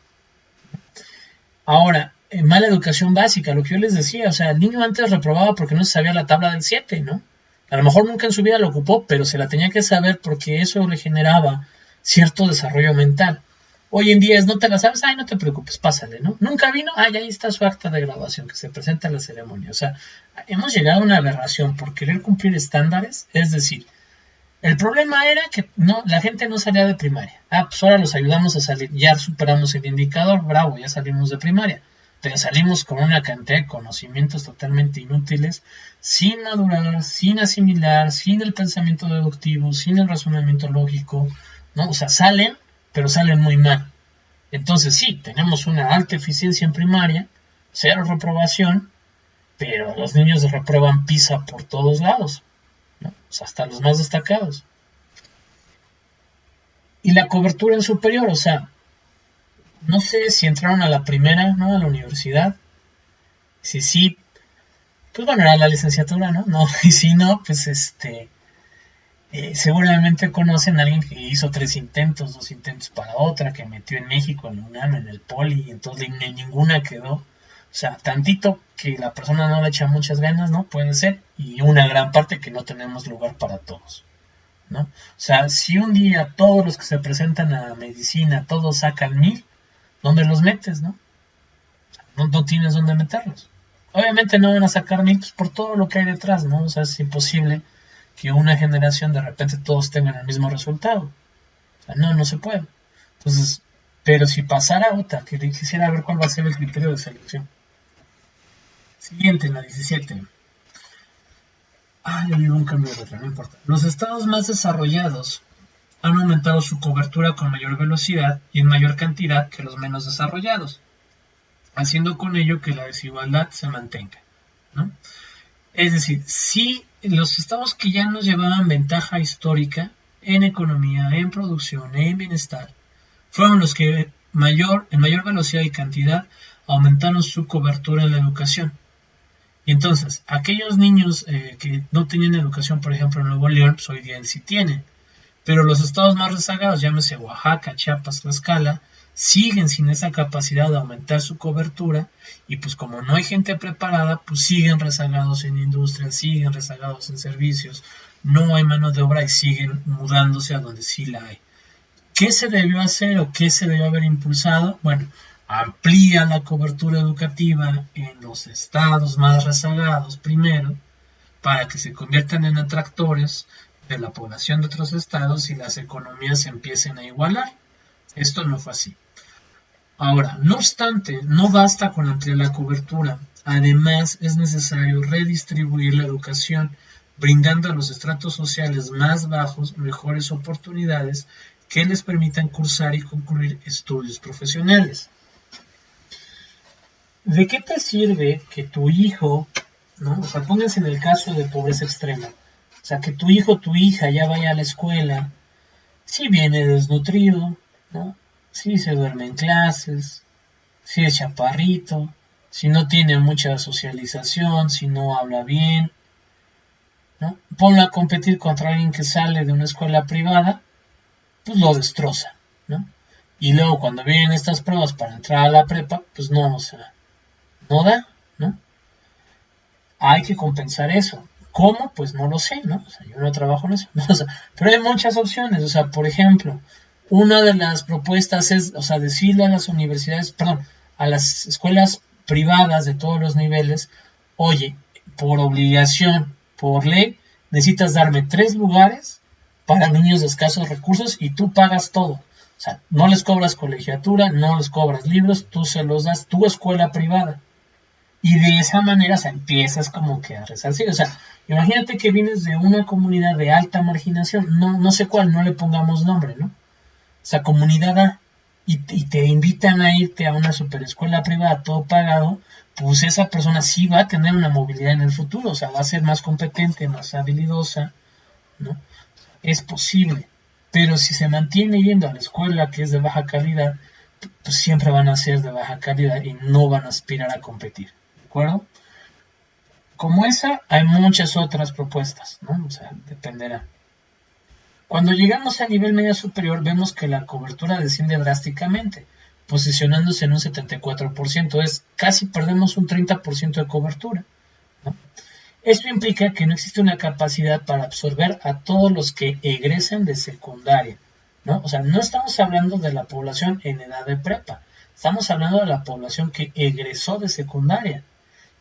Ahora, mala educación básica, lo que yo les decía, o sea, el niño antes reprobaba porque no se sabía la tabla del 7, ¿no? A lo mejor nunca en su vida lo ocupó, pero se la tenía que saber porque eso le generaba cierto desarrollo mental. Hoy en día es, no te la sabes, ay, no te preocupes, pásale, ¿no? Nunca vino, ay, ahí está su acta de graduación que se presenta en la ceremonia. O sea, hemos llegado a una aberración por querer cumplir estándares, es decir, el problema era que no, la gente no salía de primaria. Ah, pues ahora los ayudamos a salir, ya superamos el indicador, bravo, ya salimos de primaria. Pero salimos con una cantidad de conocimientos totalmente inútiles, sin madurar, sin asimilar, sin el pensamiento deductivo, sin el razonamiento lógico, ¿no? O sea, salen, pero salen muy mal. Entonces sí, tenemos una alta eficiencia en primaria, 0 reprobación, pero los niños reprueban PISA por todos lados, ¿no? O sea, hasta los más destacados. Y la cobertura en superior, o sea, no sé si entraron a la primera, ¿no? A la universidad. Si sí, pues bueno, era la licenciatura, ¿no? No, y si no, pues seguramente conocen a alguien que hizo 3 intentos, 2 intentos para otra, que metió en México, en la UNAM, en el Poli, y entonces ninguna quedó. O sea, tantito que la persona no le echa muchas ganas, ¿no? Puede ser, y una gran parte que no tenemos lugar para todos, ¿no? O sea, si un día todos los que se presentan a medicina, todos sacan 1000, ¿dónde los metes, no? O sea, no tienes dónde meterlos. Obviamente no van a sacar 1000 pues, por todo lo que hay detrás, ¿no? O sea, es imposible que una generación de repente todos tengan el mismo resultado. O sea, no se puede. Entonces, pero si pasara otra, que quisiera ver cuál va a ser el criterio de selección. Siguiente, la 17. Ya llevo un cambio de letra, no importa. Los estados más desarrollados han aumentado su cobertura con mayor velocidad y en mayor cantidad que los menos desarrollados, haciendo con ello que la desigualdad se mantenga, ¿no? Es decir, si los estados que ya nos llevaban ventaja histórica en economía, en producción, en bienestar, fueron los que en mayor velocidad y cantidad aumentaron su cobertura en la educación. Y entonces, aquellos niños que no tenían educación, por ejemplo, en Nuevo León, pues hoy día sí tienen. Pero los estados más rezagados, llámese Oaxaca, Chiapas, Tlaxcala, siguen sin esa capacidad de aumentar su cobertura y pues como no hay gente preparada, pues siguen rezagados en industria, siguen rezagados en servicios, no hay mano de obra y siguen mudándose a donde sí la hay. ¿Qué se debió hacer o qué se debió haber impulsado? Bueno, amplía la cobertura educativa en los estados más rezagados primero, para que se conviertan en atractores de la población de otros estados y las economías se empiecen a igualar. Esto no fue así. Ahora, no obstante, no basta con ampliar la cobertura. Además, es necesario redistribuir la educación, brindando a los estratos sociales más bajos mejores oportunidades que les permitan cursar y concluir estudios profesionales. ¿De qué te sirve que tu hijo, ¿no? O sea, pónganse en el caso de pobreza extrema, o sea, que tu hijo o tu hija ya vaya a la escuela, si viene desnutrido, ¿no? Si se duerme en clases, si es chaparrito, si no tiene mucha socialización, si no habla bien, ¿no? Ponlo a competir contra alguien que sale de una escuela privada, pues lo destroza, ¿no? Y luego cuando vienen estas pruebas para entrar a la prepa, pues no, o sea, no da, ¿no? Hay que compensar eso. ¿Cómo? Pues no lo sé, ¿no? O sea, yo no trabajo en eso, ¿no? O sea, pero hay muchas opciones, o sea, por ejemplo, una de las propuestas es, o sea, decirle a las universidades, perdón, a las escuelas privadas de todos los niveles, oye, por obligación, por ley, necesitas darme 3 lugares para niños de escasos recursos y tú pagas todo. O sea, no les cobras colegiatura, no les cobras libros, tú se los das, tu escuela privada. Y de esa manera, o sea, empiezas como que a resarcir. O sea, imagínate que vienes de una comunidad de alta marginación, no sé cuál, no le pongamos nombre, ¿no? O sea, comunidad A, y te invitan a irte a una superescuela privada, todo pagado, pues esa persona sí va a tener una movilidad en el futuro, o sea, va a ser más competente, más habilidosa, ¿no? Es posible, pero si se mantiene yendo a la escuela que es de baja calidad, pues siempre van a ser de baja calidad y no van a aspirar a competir, ¿de acuerdo? Como esa, hay muchas otras propuestas, ¿no? O sea, dependerá. Cuando llegamos a nivel medio superior, vemos que la cobertura desciende drásticamente, posicionándose en un 74%, es casi perdemos un 30% de cobertura, ¿no? Esto implica que no existe una capacidad para absorber a todos los que egresan de secundaria, ¿no? O sea, no estamos hablando de la población en edad de prepa, estamos hablando de la población que egresó de secundaria.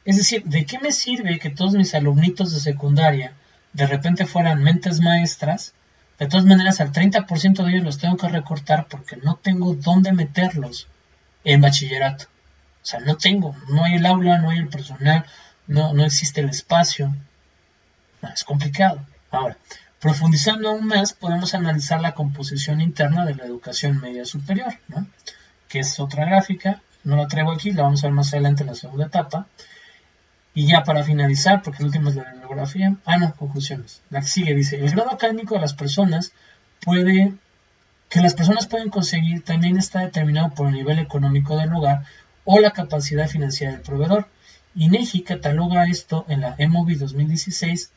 Es decir, ¿de qué me sirve que todos mis alumnitos de secundaria de repente fueran mentes maestras? De todas maneras, al 30% de ellos los tengo que recortar porque no tengo dónde meterlos en bachillerato. O sea, no hay el aula, no hay el personal, no existe el espacio. No, es complicado. Ahora, profundizando aún más, podemos analizar la composición interna de la educación media superior, ¿no? Que es otra gráfica, no la traigo aquí, la vamos a ver más adelante en la segunda etapa. Y ya para finalizar, porque el último es la bibliografía, conclusiones. La que sigue dice, el grado académico de las personas pueden conseguir también está determinado por el nivel económico del lugar o la capacidad financiera del proveedor. INEGI cataloga esto en la EMOVI 2016,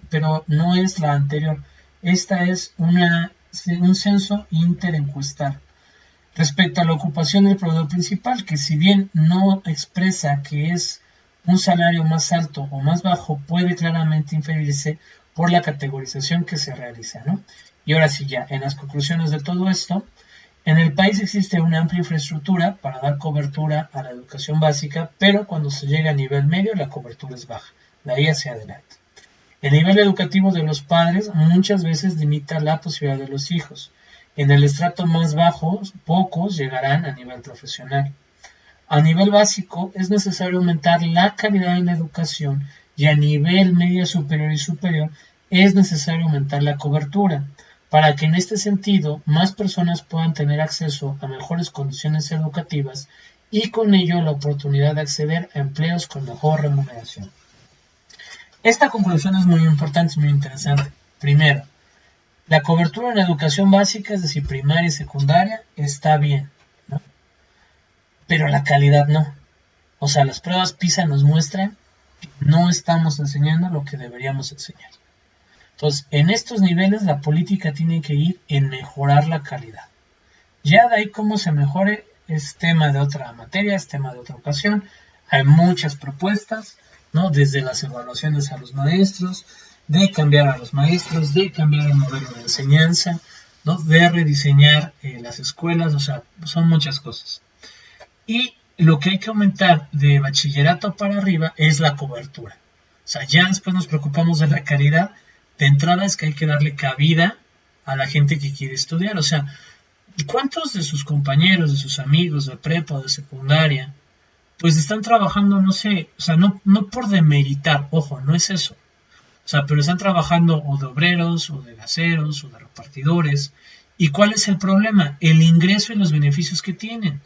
pero no es la anterior. Esta es un censo interencuestal. Respecto a la ocupación del proveedor principal, que si bien no expresa que es un salario más alto o más bajo, puede claramente inferirse por la categorización que se realiza, ¿no? Y ahora sí, ya en las conclusiones de todo esto, en el país existe una amplia infraestructura para dar cobertura a la educación básica, pero cuando se llega a nivel medio la cobertura es baja, de ahí hacia adelante. El nivel educativo de los padres muchas veces limita la posibilidad de los hijos. En el estrato más bajo, pocos llegarán a nivel profesional. A nivel básico es necesario aumentar la calidad en la educación y a nivel media superior y superior es necesario aumentar la cobertura para que en este sentido más personas puedan tener acceso a mejores condiciones educativas y con ello la oportunidad de acceder a empleos con mejor remuneración. Esta conclusión es muy importante, es muy interesante. Primero, la cobertura en la educación básica, es decir, primaria y secundaria, está bien, ¿no? Pero la calidad no. O sea, las pruebas PISA nos muestran que no estamos enseñando lo que deberíamos enseñar. Entonces, en estos niveles la política tiene que ir en mejorar la calidad. Ya de ahí cómo se mejore es tema de otra materia, es tema de otra ocasión. Hay muchas propuestas, ¿no? Desde las evaluaciones a los maestros, de cambiar a los maestros, de cambiar el modelo de enseñanza, ¿no? De rediseñar las escuelas, o sea, son muchas cosas. Y lo que hay que aumentar de bachillerato para arriba es la cobertura. O sea, ya después nos preocupamos de la calidad. De entrada es que hay que darle cabida a la gente que quiere estudiar. O sea, ¿cuántos de sus compañeros, de sus amigos de prepa o de secundaria, pues están trabajando, no sé, o sea, no por demeritar, ojo, no es eso. O sea, pero están trabajando o de obreros, o de gaseros, o de repartidores. ¿Y cuál es el problema? El ingreso y los beneficios que tienen.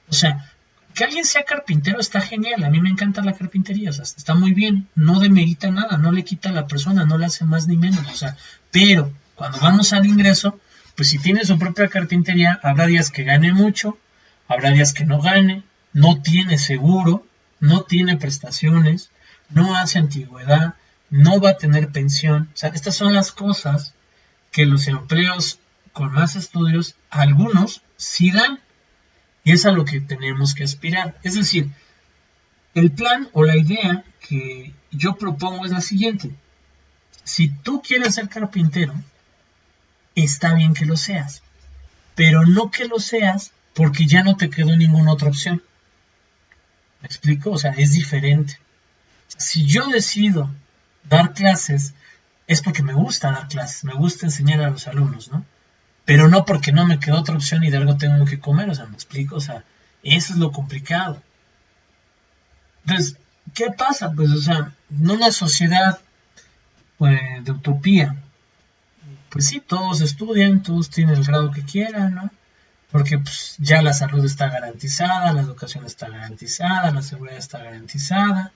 O sea, que alguien sea carpintero está genial, a mí me encanta la carpintería, o sea, está muy bien, no demerita nada, no le quita a la persona, no le hace más ni menos, o sea, pero cuando vamos al ingreso, pues si tiene su propia carpintería, habrá días que gane mucho, habrá días que no gane, no tiene seguro, no tiene prestaciones, no hace antigüedad, no va a tener pensión, o sea, estas son las cosas que los empleos con más estudios, algunos sí dan. Y es a lo que tenemos que aspirar. Es decir, el plan o la idea que yo propongo es la siguiente. Si tú quieres ser carpintero, está bien que lo seas. Pero no que lo seas porque ya no te quedó ninguna otra opción. ¿Me explico? O sea, es diferente. Si yo decido dar clases, es porque me gusta dar clases, me gusta enseñar a los alumnos, ¿no? Pero no porque no me quedó otra opción y de algo tengo que comer, o sea, ¿me explico? O sea, eso es lo complicado. Entonces, ¿qué pasa? Pues, o sea, en una sociedad pues, de utopía, pues sí, todos estudian, todos tienen el grado que quieran, ¿no? Porque pues, ya la salud está garantizada, la educación está garantizada, la seguridad está garantizada,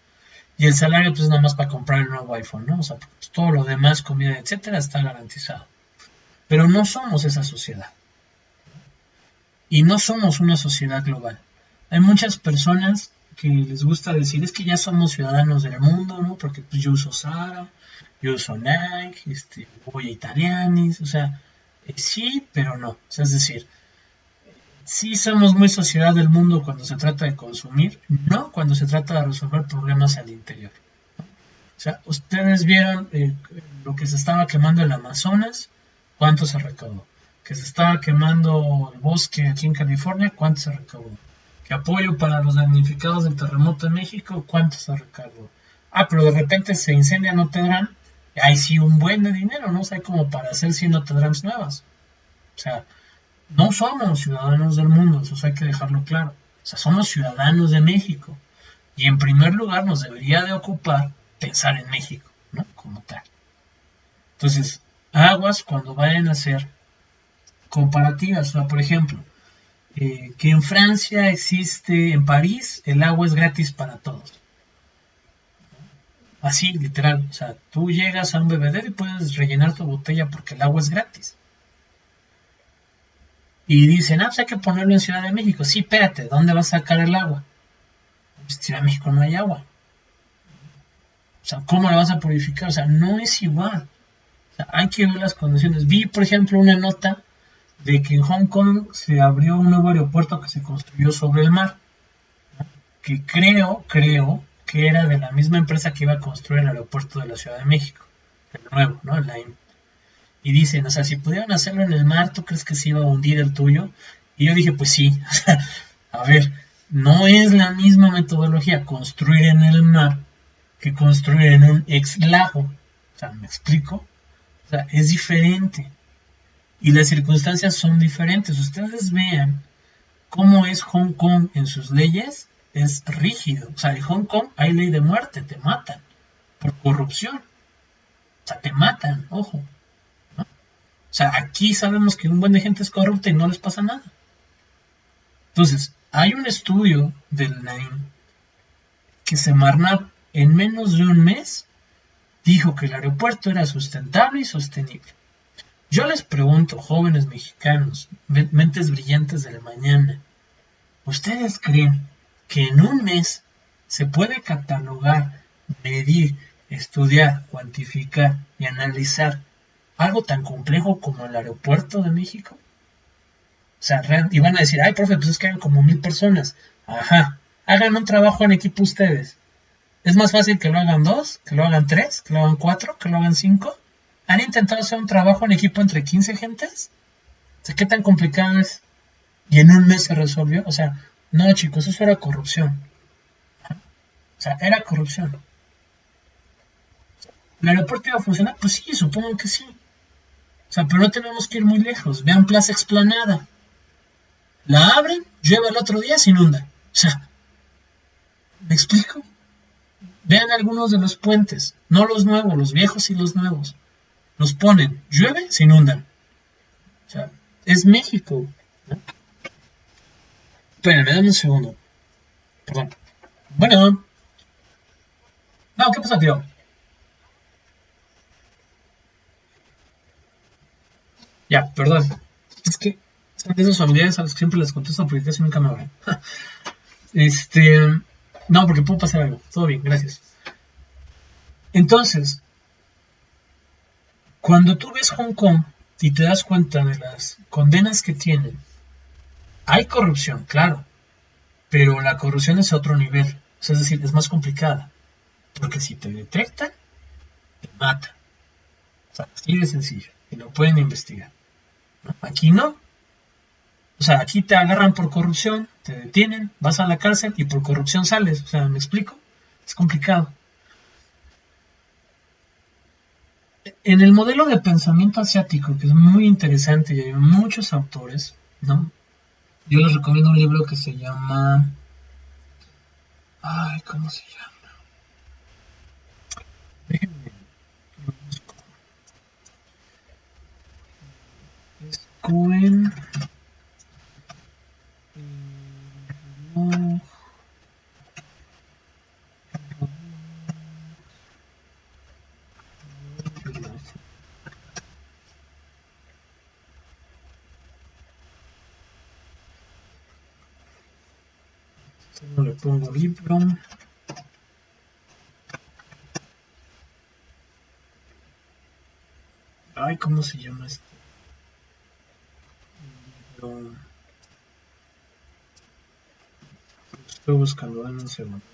y el salario pues nada más para comprar el nuevo iPhone, ¿no? O sea, pues, todo lo demás, comida, etcétera, está garantizado. Pero no somos esa sociedad. Y no somos una sociedad global. Hay muchas personas que les gusta decir, es que ya somos ciudadanos del mundo, ¿no? Porque pues, yo uso Zara, yo uso Nike, voy a Italianis, o sea, sí, pero no. O sea, es decir, sí somos muy sociedad del mundo cuando se trata de consumir, no cuando se trata de resolver problemas al interior. O sea, ustedes vieron lo que se estaba quemando en el Amazonas, ¿cuánto se recaudó? Que se estaba quemando el bosque aquí en California, ¿cuánto se recaudó? Que apoyo para los damnificados del terremoto en México, ¿cuánto se recaudó? Ah, pero de repente se incendia Notre Dame, hay sí un buen de dinero, ¿no? O sea, hay como para hacer 100 Notre Dames nuevas. O sea, no somos ciudadanos del mundo, eso hay que dejarlo claro. O sea, somos ciudadanos de México. Y en primer lugar nos debería de ocupar pensar en México, ¿no? Como tal. Entonces, aguas cuando vayan a hacer comparativas. O sea, por ejemplo, que en Francia existe, en París, el agua es gratis para todos. Así, literal. O sea, tú llegas a un bebedero y puedes rellenar tu botella porque el agua es gratis. Y dicen, pues hay que ponerlo en Ciudad de México. Sí, espérate, ¿dónde vas a sacar el agua? En Ciudad de México no hay agua. O sea, ¿cómo la vas a purificar? O sea, no es igual. O sea, hay que ver las condiciones. Vi, por ejemplo, una nota de que en Hong Kong se abrió un nuevo aeropuerto que se construyó sobre el mar. Que creo que era de la misma empresa que iba a construir el aeropuerto de la Ciudad de México. El nuevo, ¿no? El Line. Y dicen, o sea, si pudieran hacerlo en el mar, ¿tú crees que se iba a hundir el tuyo? Y yo dije, pues sí. A ver, no es la misma metodología construir en el mar que construir en un ex lago. O sea, ¿me explico? O sea, es diferente. Y las circunstancias son diferentes. Ustedes vean cómo es Hong Kong en sus leyes, es rígido. O sea, en Hong Kong hay ley de muerte, te matan por corrupción. O sea, te matan, ojo. ¿No? O sea, aquí sabemos que un buen de gente es corrupta y no les pasa nada. Entonces, hay un estudio del NAIM que Semarnat en menos de un mes dijo que el aeropuerto era sustentable y sostenible. Yo les pregunto, jóvenes mexicanos, mentes brillantes del mañana, ¿ustedes creen que en un mes se puede catalogar, medir, estudiar, cuantificar y analizar algo tan complejo como el aeropuerto de México? O sea, y van a decir, ay, profe, pues es que hagan como 1000 personas. Ajá, hagan un trabajo en equipo ustedes. ¿Es más fácil que lo hagan 2, que lo hagan 3, que lo hagan 4, que lo hagan 5? ¿Han intentado hacer un trabajo en equipo entre 15 gentes? O sea, ¿qué tan complicado es? Y en un mes se resolvió. O sea, No, chicos, eso era corrupción. O sea, era corrupción. ¿El aeropuerto iba a funcionar? Pues sí, supongo que sí. O sea, pero no tenemos que ir muy lejos. Vean Plaza Explanada. La abren, llueve el otro día, se inunda. O sea, ¿me explico? Vean algunos de los puentes. No los nuevos, los viejos y los nuevos. Los ponen, llueve, se inundan. O sea, es México. ¿No? Espérenme, dame un segundo. Perdón. Bueno. No, ¿qué pasa, tío? Ya, perdón. Es que son de esos familiares a los que siempre les contesto porque casi nunca me hablan. No, porque puedo pasar algo. Todo bien, gracias. Entonces, cuando tú ves Hong Kong y te das cuenta de las condenas que tienen, hay corrupción, claro, pero la corrupción es a otro nivel. O sea, es decir, es más complicada. Porque si te detectan, te matan. O sea, así de sencillo. Y lo pueden investigar. ¿No? Aquí no. O sea, aquí te agarran por corrupción, te detienen, vas a la cárcel y por corrupción sales. O sea, ¿me explico? Es complicado. En el modelo de pensamiento asiático, que es muy interesante y hay muchos autores, ¿no? Yo les recomiendo un libro que se llama... Ay, ¿cómo se llama? Déjenme, lo busco. Es Cohen... No, solo le pongo libro. Ay, ¿cómo se llama este libro? Estoy buscando, en un segundo.